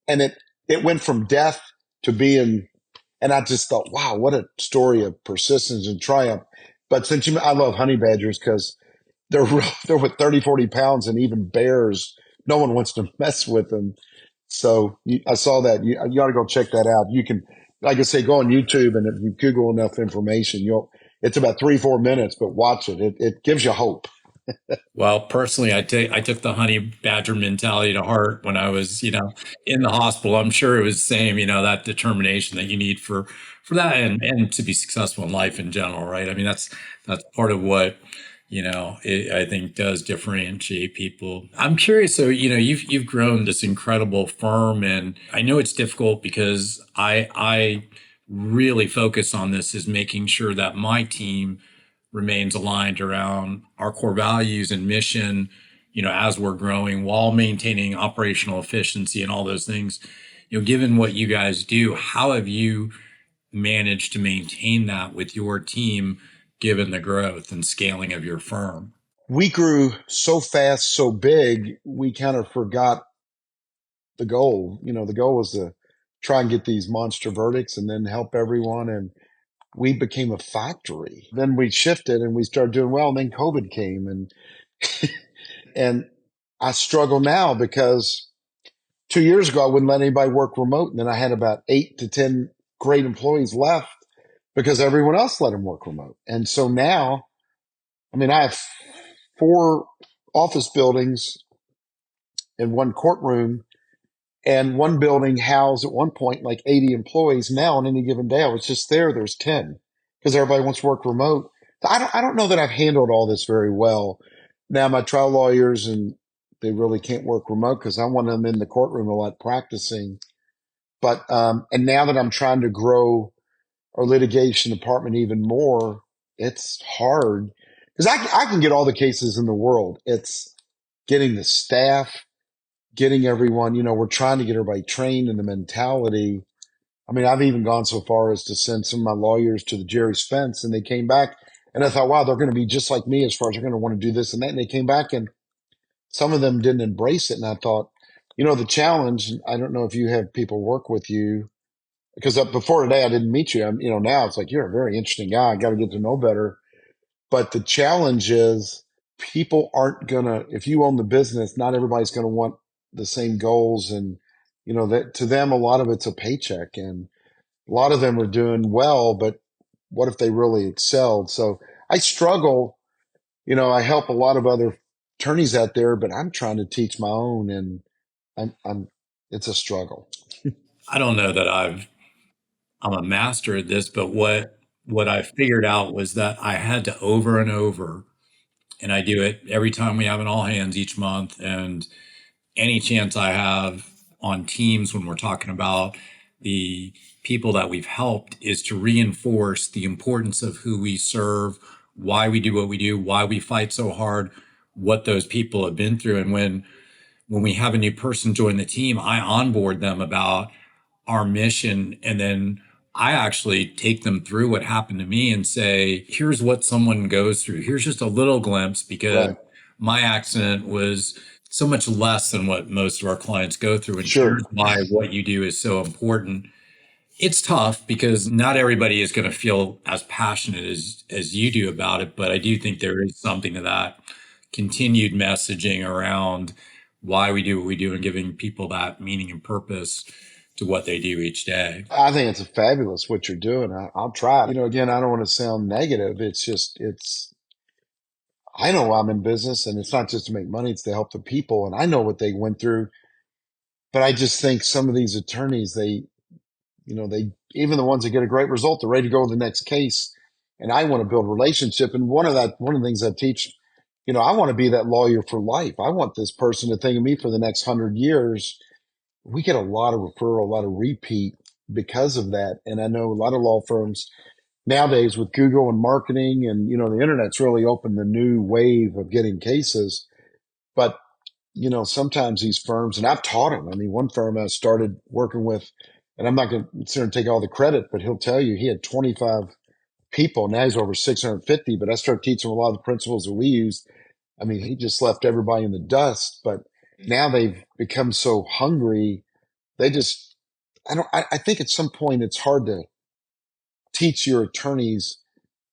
And it went from death to being, and I just thought, wow, what a story of persistence and triumph. But I love honey badgers because they're with 30, 40 pounds, and even bears, no one wants to mess with them. So I saw that. You ought to go check that out. You can, like I say, go on YouTube, and if you Google enough information, it's about 3-4 minutes, but watch it. It gives you hope. Well, personally, I took the honey badger mentality to heart when I was, in the hospital. I'm sure it was the same, that determination that you need for that and to be successful in life in general, right? That's part of what, I think does differentiate people. I'm curious. So, you've grown this incredible firm, and I know it's difficult because I really focus on this is making sure that my team remains aligned around our core values and mission, as we're growing while maintaining operational efficiency and all those things. Given what you guys do, how have you managed to maintain that with your team, given the growth and scaling of your firm? We grew so fast, so big, we kind of forgot the goal. The goal was to try and get these monster verdicts and then help everyone. And we became a factory. Then we shifted and we started doing well. And then COVID came, and I struggle now because 2 years ago, I wouldn't let anybody work remote. And then I had about 8 to 10 great employees left because everyone else let them work remote. And so now, I have 4 office buildings and 1 courtroom, and 1 building housed at one point like 80 employees. Now on any given day, I was just there's 10 because everybody wants to work remote. I don't know that I've handled all this very well. Now my trial lawyers and they really can't work remote because I want them in the courtroom a lot practicing. But and now that I'm trying to grow our litigation department even more, it's hard because I can get all the cases in the world. It's getting the staff, getting everyone, we're trying to get everybody trained in the mentality. I mean, I've even gone so far as to send some of my lawyers to the Jerry Spence, and they came back and I thought, wow, they're going to be just like me as far as they're going to want to do this and that. And they came back and some of them didn't embrace it. And I thought, the challenge, I don't know if you have people work with you because before today, I didn't meet you. Now it's like, you're a very interesting guy. I got to get to know better. But the challenge is people aren't going to, if you own the business, not everybody's going to want the same goals. And, that to them, a lot of it's a paycheck and a lot of them are doing well, but what if they really excelled? So I struggle, I help a lot of other attorneys out there, but I'm trying to teach my own and it's a struggle. I don't know that I'm a master at this, but what I figured out was that I had to over and over, and I do it every time we have an all hands each month, and any chance I have on teams when we're talking about the people that we've helped is to reinforce the importance of who we serve, why we do what we do, why we fight so hard, what those people have been through. And when we have a new person join the team, I onboard them about our mission, and then I actually take them through what happened to me and say, here's what someone goes through. Here's just a little glimpse because Right. my accident was so much less than what most of our clients go through. And Sure. here's why what you do is so important. It's tough because not everybody is going to feel as passionate as you do about it. But I do think there is something to that continued messaging around why we do what we do and giving people that meaning and purpose to what they do each day. I think it's fabulous what you're doing. I'll try it. Again, I don't want to sound negative. It's just, I know I'm in business and it's not just to make money, it's to help the people. And I know what they went through. But I just think some of these attorneys, they, even the ones that get a great result, they're ready to go to the next case. And I want to build relationship. And one of the things I teach, I want to be that lawyer for life. I want this person to think of me for the next 100 years. We get a lot of referral, a lot of repeat because of that. And I know a lot of law firms nowadays with Google and marketing and, the internet's really opened the new wave of getting cases. But, sometimes these firms, and I've taught them. I mean, one firm I started working with, and I'm not going to sit and take all the credit, but he'll tell you he had 25 people. Now he's over 650, but I started teaching him a lot of the principles that we used. I mean, he just left everybody in the dust, but now they've become so hungry. They just, I think at some point it's hard to teach your attorneys,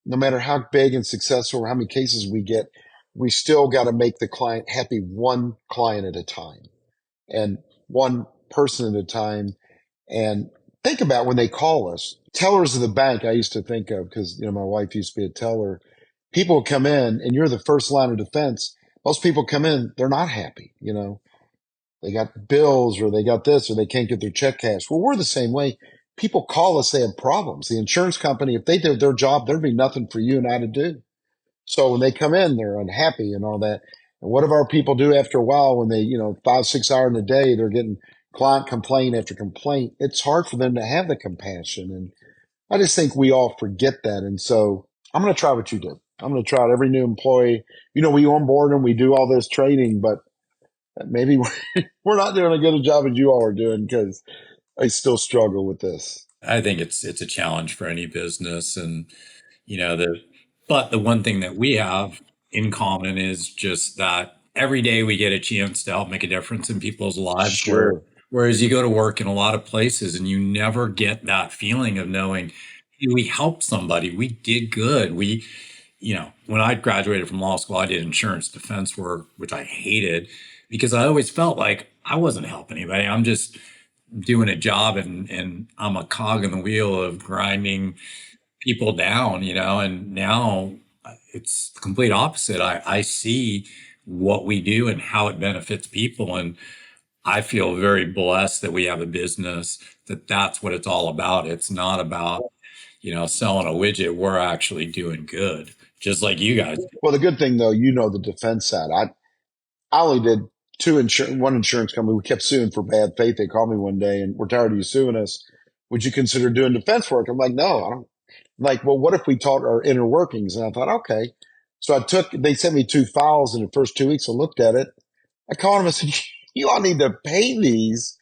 no matter how big and successful or how many cases we get, we still got to make the client happy one client at a time and one person at a time. And think about when they call us, tellers of the bank, I used to think of because, my wife used to be a teller. People come in and you're the first line of defense. Most people come in, they're not happy. They got bills or they got this or they can't get their check cashed. Well, we're the same way. People call us, they have problems. The insurance company, if they did their job, there'd be nothing for you and I to do. So when they come in, they're unhappy and all that. And what do our people do after a while when they, 5, 6 hours in a day, they're getting client complaint after complaint. It's hard for them to have the compassion. And I just think we all forget that. And so I'm going to try what you do. I'm going to try it every new employee. We onboard them, we do all this training, but maybe we're not doing as good a job as you all are doing because I still struggle with this. I think it's a challenge for any business, and but the one thing that we have in common is just that every day we get a chance to help make a difference in people's lives. Sure. Whereas you go to work in a lot of places and you never get that feeling of knowing, hey, we helped somebody, we did good. When I graduated from law school, I did insurance defense work, which I hated because I always felt like I wasn't helping anybody. I'm just doing a job and I'm a cog in the wheel of grinding people down, and now it's the complete opposite. I see what we do and how it benefits people. And I feel very blessed that we have a business that's what it's all about. It's not about, selling a widget. We're actually doing good, just like you guys do. Well, the good thing though, the defense side. I only did one insurance company, we kept suing for bad faith. They called me one day and we're tired of you suing us. Would you consider doing defense work? I'm like, no, I don't. Like, well, what if we taught our inner workings? And I thought, okay. So they sent me 2 files in the first 2 weeks. I looked at it. I called them and said, you all need to pay these.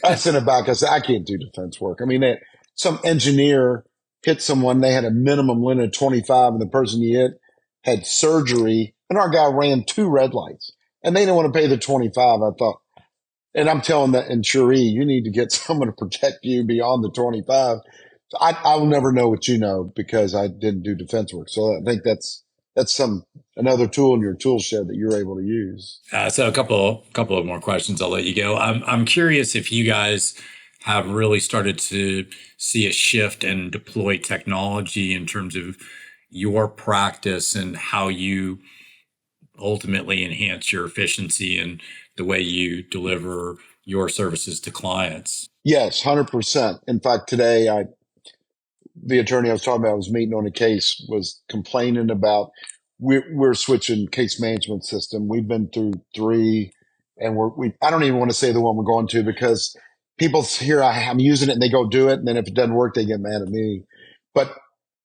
I sent it back. I said, I can't do defense work. I mean, some engineer hit someone. They had a minimum limit of 25 and the person he hit had surgery. And our guy ran 2 red lights and they didn't want to pay the 25. I thought, and I'm telling that insuree, you need to get someone to protect you beyond the 25. I will never know what you know because I didn't do defense work. So I think that's another tool in your tool shed that you're able to use. So a couple of more questions. I'll let you go. I'm curious if you guys have really started to see a shift and deploy technology in terms of your practice and how you ultimately enhance your efficiency and the way you deliver your services to clients. Yes, 100%. In fact, today the attorney I was talking about, I was meeting on a case, was complaining about we're switching case management system. We've been through 3, and I don't even want to say the one we're going to because people hear I'm using it and they go do it, and then if it doesn't work, they get mad at me. But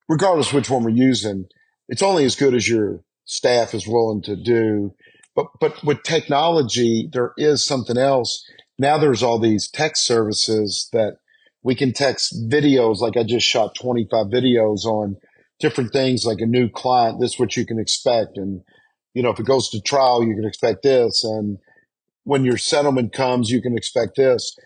regardless which one we're using, it's only as good as your staff is willing to do. But with technology, there is something else. Now there's all these text services that we can text videos. Like I just shot 25 videos on different things, like a new client. This is what you can expect. And, if it goes to trial, you can expect this. And when your settlement comes, you can expect this.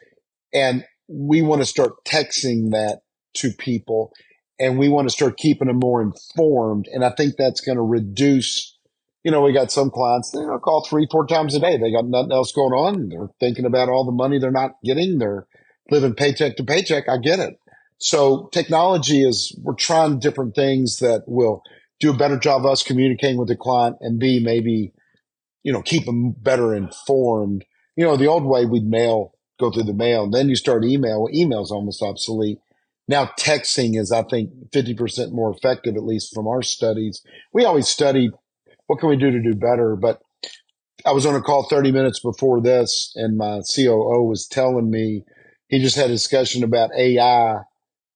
And we want to start texting that to people and we want to start keeping them more informed. And I think that's going to reduce, we got some clients, they call 3-4 times a day. They got nothing else going on. They're thinking about all the money they're not getting. They're living paycheck to paycheck. I get it. So technology we're trying different things that will do a better job of us communicating with the client and B, maybe, keep them better informed. The old way we'd go through the mail. Then you start email. Well, email's almost obsolete. Now texting is, I think, 50% more effective, at least from our studies. We always study what can we do to do better, but I was on a call 30 minutes before this, and my COO was telling me he just had a discussion about AI,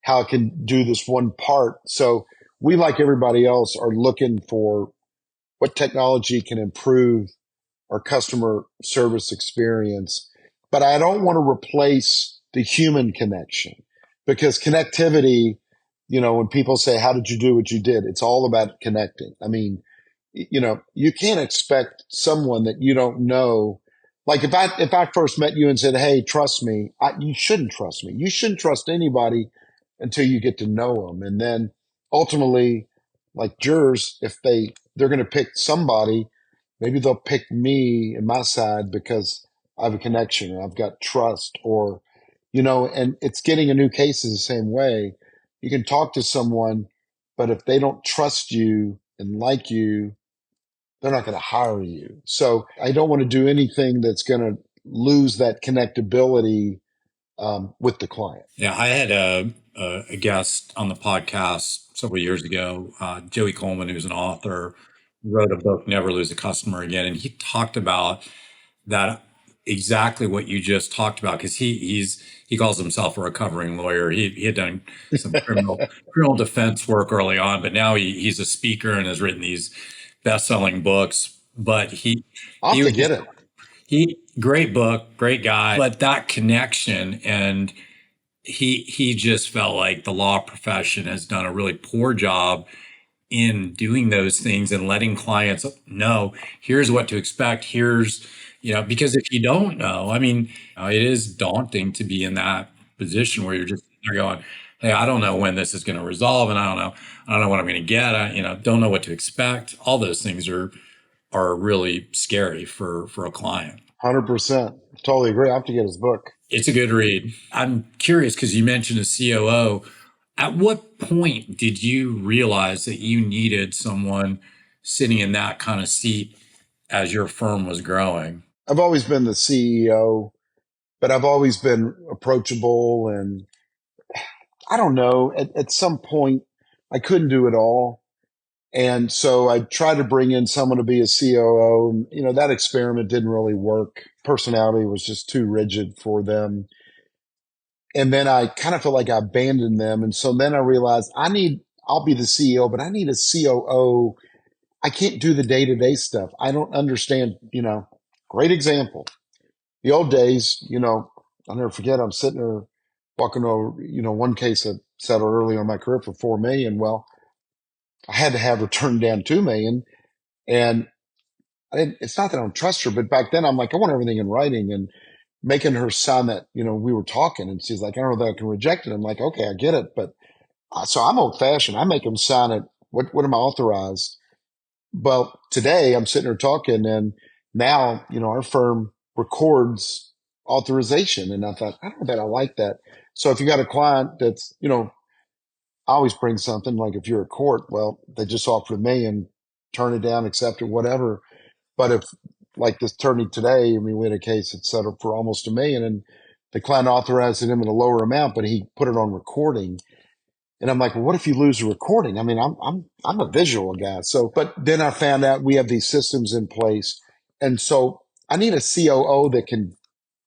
how it can do this one part. So we, like everybody else, are looking for what technology can improve our customer service experience. But I don't want to replace the human connection because connectivity, when people say, how did you do what you did? It's all about connecting. I mean, you can't expect someone that you don't know. Like if I first met you and said, hey, trust me, you shouldn't trust me. You shouldn't trust anybody until you get to know them. And then ultimately, like jurors, if they're going to pick somebody, maybe they'll pick me and my side because I have a connection or I've got trust or, and it's getting a new case is the same way. You can talk to someone, but if they don't trust you and like you, they're not going to hire you. So I don't want to do anything that's going to lose that connectability with the client. Yeah, I had a guest on the podcast several years ago, Joey Coleman, who's an author, wrote a book, Never Lose a Customer Again. And he talked about that exactly what you just talked about, because he calls himself a recovering lawyer. He had done some criminal defense work early on, but now he's a speaker and has written these best-selling books. But I'll have to get it. Great book, great guy, but that connection, and he just felt like the law profession has done a really poor job in doing those things and letting clients know, here's what to expect. Here's, because if you don't know, I mean, it is daunting to be in that position where you're going, hey, I don't know when this is going to resolve. And I don't know what I'm going to get. I don't know what to expect. All those things are really scary for a client. 100%. Totally agree. I have to get his book. It's a good read. I'm curious because you mentioned a COO. At what point did you realize that you needed someone sitting in that kind of seat as your firm was growing? I've always been the CEO, but I've always been approachable. And I don't know, at some point, I couldn't do it all. And so I tried to bring in someone to be a COO. That experiment didn't really work. Personality was just too rigid for them. And then I kind of feel like I abandoned them. And so then I realized I'll be the CEO, but I need a COO. I can't do the day-to-day stuff. I don't understand, great example. The old days, I'll never forget, I'm sitting there walking over, one case that settled early on in my career for $4 million. Well, I had to have her turned down $2 million. And it's not that I don't trust her, but back then I'm like, I want everything in writing, and making her sign that, we were talking, and she's like, I don't know that I can reject it. I'm like, okay, I get it. But so I'm old fashioned. I make them sign it. What am I authorized? Well, today I'm sitting here talking, and now, our firm records authorization. And I thought, I don't know that I like that. So if you got a client that's, I always bring something like, if you're a court, well, they just offered me and turn it down, accept it, whatever. But if, like this attorney today, we had a case that settled for almost $1 million, and the client authorized him at a lower amount, but he put it on recording. And I'm like, well, what if you lose a recording? I'm a visual guy. So, but then I found out we have these systems in place. And so I need a COO that can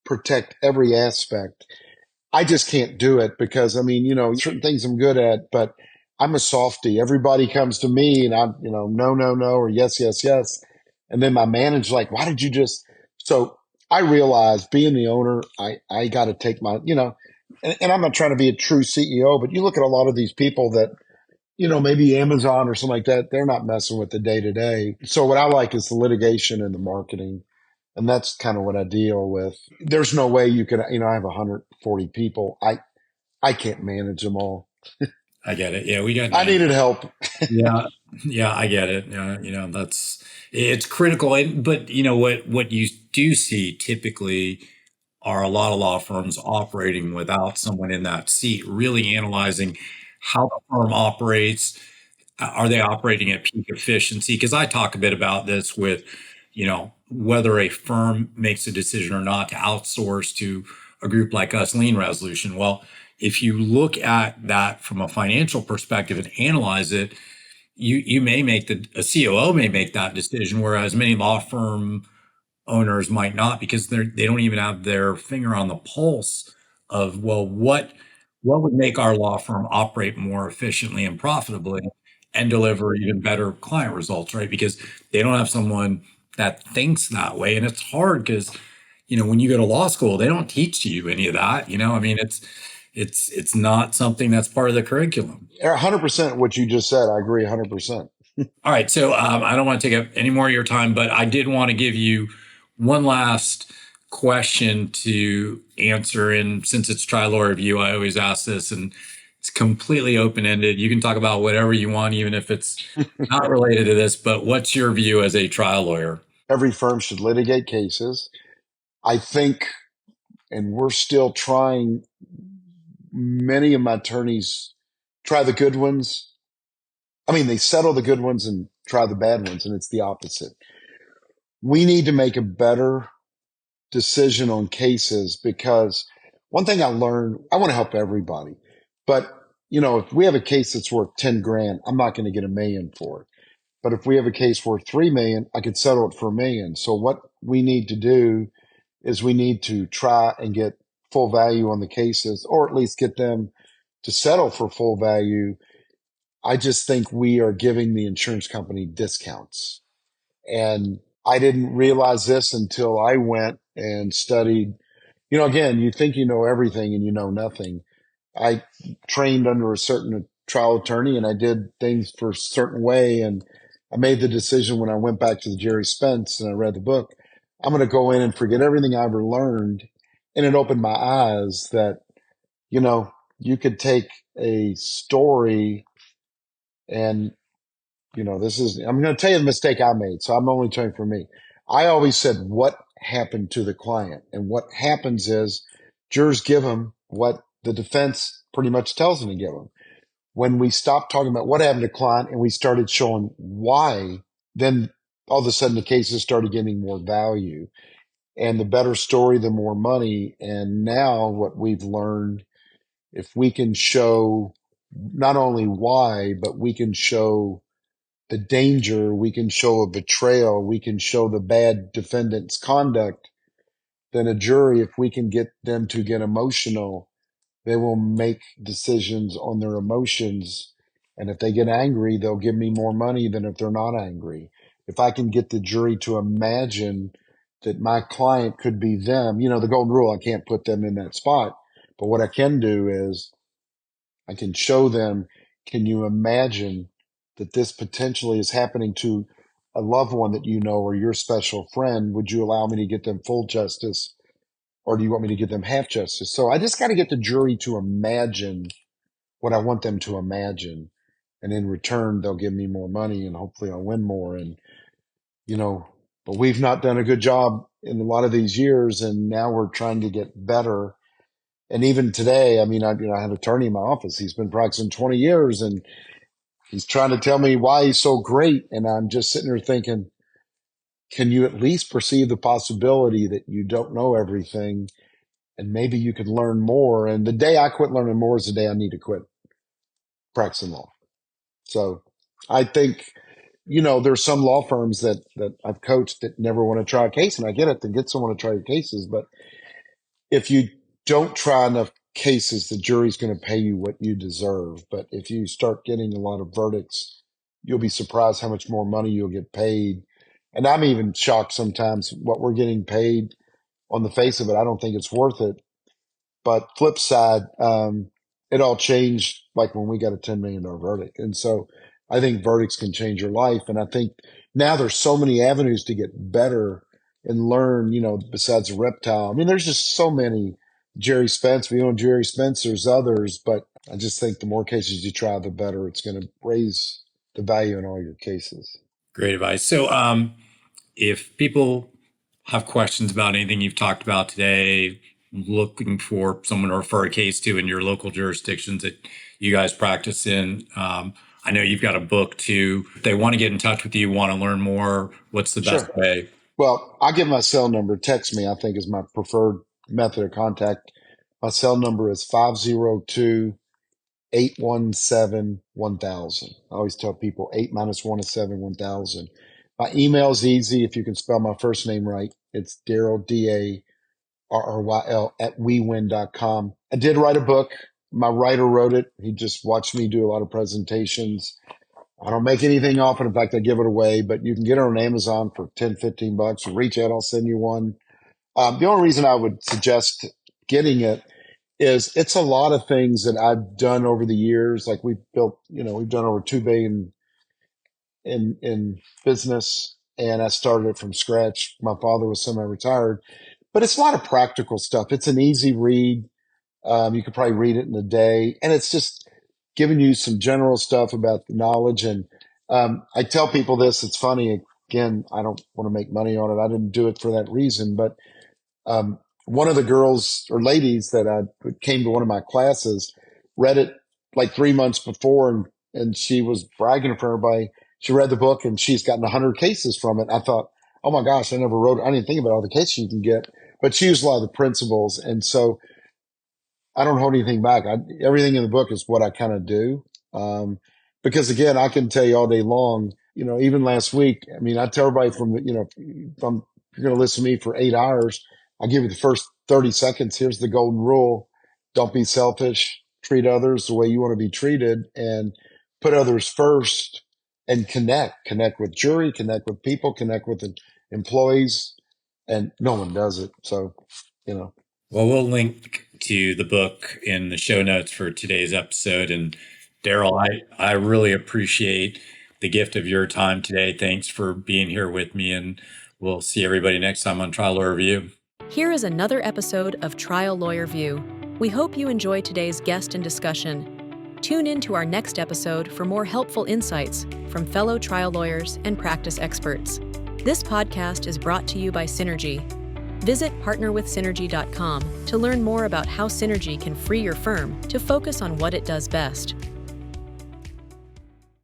protect every aspect. I just can't do it because certain things I'm good at, but I'm a softie. Everybody comes to me and I'm, no, no, no, or yes, yes, yes. And then my manager's like, why did you just, so I realized being the owner, I got to take my, and I'm not trying to be a true CEO, but you look at a lot of these people that, maybe Amazon or something like that, they're not messing with the day to day. So what I like is the litigation and the marketing. And that's kind of what I deal with. There's no way you could, I have 140 people. I can't manage them all. I get it. Yeah, we got. I needed help. Yeah, yeah, I get it. It's critical. But what you do see typically are a lot of law firms operating without someone in that seat, really analyzing how the firm operates. Are they operating at peak efficiency? Because I talk a bit about this with, whether a firm makes a decision or not to outsource to a group like us, lien resolution. Well, if you look at that from a financial perspective and analyze it, you may make a COO may make that decision, whereas many law firm owners might not, because they don't even have their finger on the pulse of, well, what would make our law firm operate more efficiently and profitably and deliver even better client results, right? Because they don't have someone that thinks that way. And it's hard because, when you go to law school, they don't teach you any of that. It's not something that's part of the curriculum. 100% what you just said. I agree 100%. All right. So I don't want to take up any more of your time, but I did want to give you one last question to answer. And since it's trial lawyer review, I always ask this, and it's completely open-ended. You can talk about whatever you want, even if it's not related to this, but what's your view as a trial lawyer? Every firm should litigate cases. I think, and we're still trying, many of my attorneys try the good ones. They settle the good ones and try the bad ones, and it's the opposite. We need to make a better decision on cases, because one thing I learned, I want to help everybody, but if we have a case that's worth 10 grand, I'm not going to get $1 million for it. But if we have a case worth 3 million, I could settle it for $1 million. So what we need to do is we need to try and get full value on the cases, or at least get them to settle for full value. I just think we are giving the insurance company discounts. And I didn't realize this until I went and studied. Again, you think you know everything and you know nothing. I trained under a certain trial attorney, and I did things for a certain way. And I made the decision when I went back to the Jerry Spence and I read the book, I'm going to go in and forget everything I ever learned. And it opened my eyes that, you could take a story and, I'm going to tell you the mistake I made. So I'm only telling for me. I always said, what happened to the client? And what happens is jurors give them what the defense pretty much tells them to give them. When we stopped talking about what happened to the client and we started showing why, then all of a sudden the cases started getting more value. And the better story, the more money. And now what we've learned, if we can show not only why, but we can show the danger, we can show a betrayal, we can show the bad defendant's conduct, then a jury, if we can get them to get emotional, they will make decisions on their emotions. And if they get angry, they'll give me more money than if they're not angry. If I can get the jury to imagine that my client could be them, the golden rule, I can't put them in that spot. But what I can do is I can show them, can you imagine that this potentially is happening to a loved one that you know or your special friend? Would you allow me to get them full justice, or do you want me to give them half justice? So I just got to get the jury to imagine what I want them to imagine. And in return, they'll give me more money and hopefully I'll win more. And, but we've not done a good job in a lot of these years. And now we're trying to get better. And even today, I have an attorney in my office. He's been practicing 20 years and he's trying to tell me why he's so great. And I'm just sitting there thinking, can you at least perceive the possibility that you don't know everything and maybe you could learn more? And the day I quit learning more is the day I need to quit practicing law. So I think, there's some law firms that I've coached that never want to try a case. And I get it, to get someone to try your cases. But if you don't try enough cases, the jury's going to pay you what you deserve. But if you start getting a lot of verdicts, you'll be surprised how much more money you'll get paid. And I'm even shocked sometimes what we're getting paid. On the face of it, I don't think it's worth it. But flip side, it all changed like when we got a $10 million verdict. And so I think verdicts can change your life. And I think now there's so many avenues to get better and learn, besides reptile. There's just so many. Jerry Spence, we own Jerry Spence, there's others, but I just think the more cases you try, the better it's going to raise the value in all your cases. Great advice. So if people have questions about anything you've talked about today, looking for someone to refer a case to in your local jurisdictions that you guys practice in, I know you've got a book too. If they want to get in touch with you, want to learn more, what's the best way? Well, I give my cell number. Text me, I think, is my preferred method of contact. My cell number is 502-817-1000. I always tell people 8 minus 1 is 7, 1000. My email is easy. If you can spell my first name right, it's Darryl, DARRYL @wewin.com. I did write a book. My writer wrote it. He just watched me do a lot of presentations. I don't make anything off it. In fact, I give it away, but you can get it on Amazon for $10, $15. Reach out, I'll send you one. The only reason I would suggest getting it is it's a lot of things that I've done over the years. Like we've done over $2 billion in business, and I started it from scratch. My father was semi-retired, but it's a lot of practical stuff. It's an easy read. You could probably read it in a day, and it's just giving you some general stuff about the knowledge. And I tell people this, it's funny. Again, I don't want to make money on it. I didn't do it for that reason, but one of the girls or ladies that came to one of my classes read it like 3 months before, and she was bragging for everybody. She read the book and she's gotten 100 cases from it. I thought, oh my gosh, I never wrote it. I didn't think about all the cases you can get, but she used a lot of the principles. And so I don't hold anything back. Everything in the book is what I kind of do. Because again, I can tell you all day long, even last week, I tell everybody if you're going to listen to me for 8 hours, I give you the first 30 seconds. Here's the golden rule. Don't be selfish. Treat others the way you want to be treated, and put others first, and connect with jury, connect with people, connect with employees, and no one does it. So, Well, we'll link to the book in the show notes for today's episode. And Darryl, I really appreciate the gift of your time today. Thanks for being here with me, and we'll see everybody next time on Trial Lawyer View. Here is another episode of Trial Lawyer View. We hope you enjoyed today's guest and discussion. Tune in to our next episode for more helpful insights from fellow trial lawyers and practice experts. This podcast is brought to you by Synergy. Visit partnerwithsynergy.com to learn more about how Synergy can free your firm to focus on what it does best.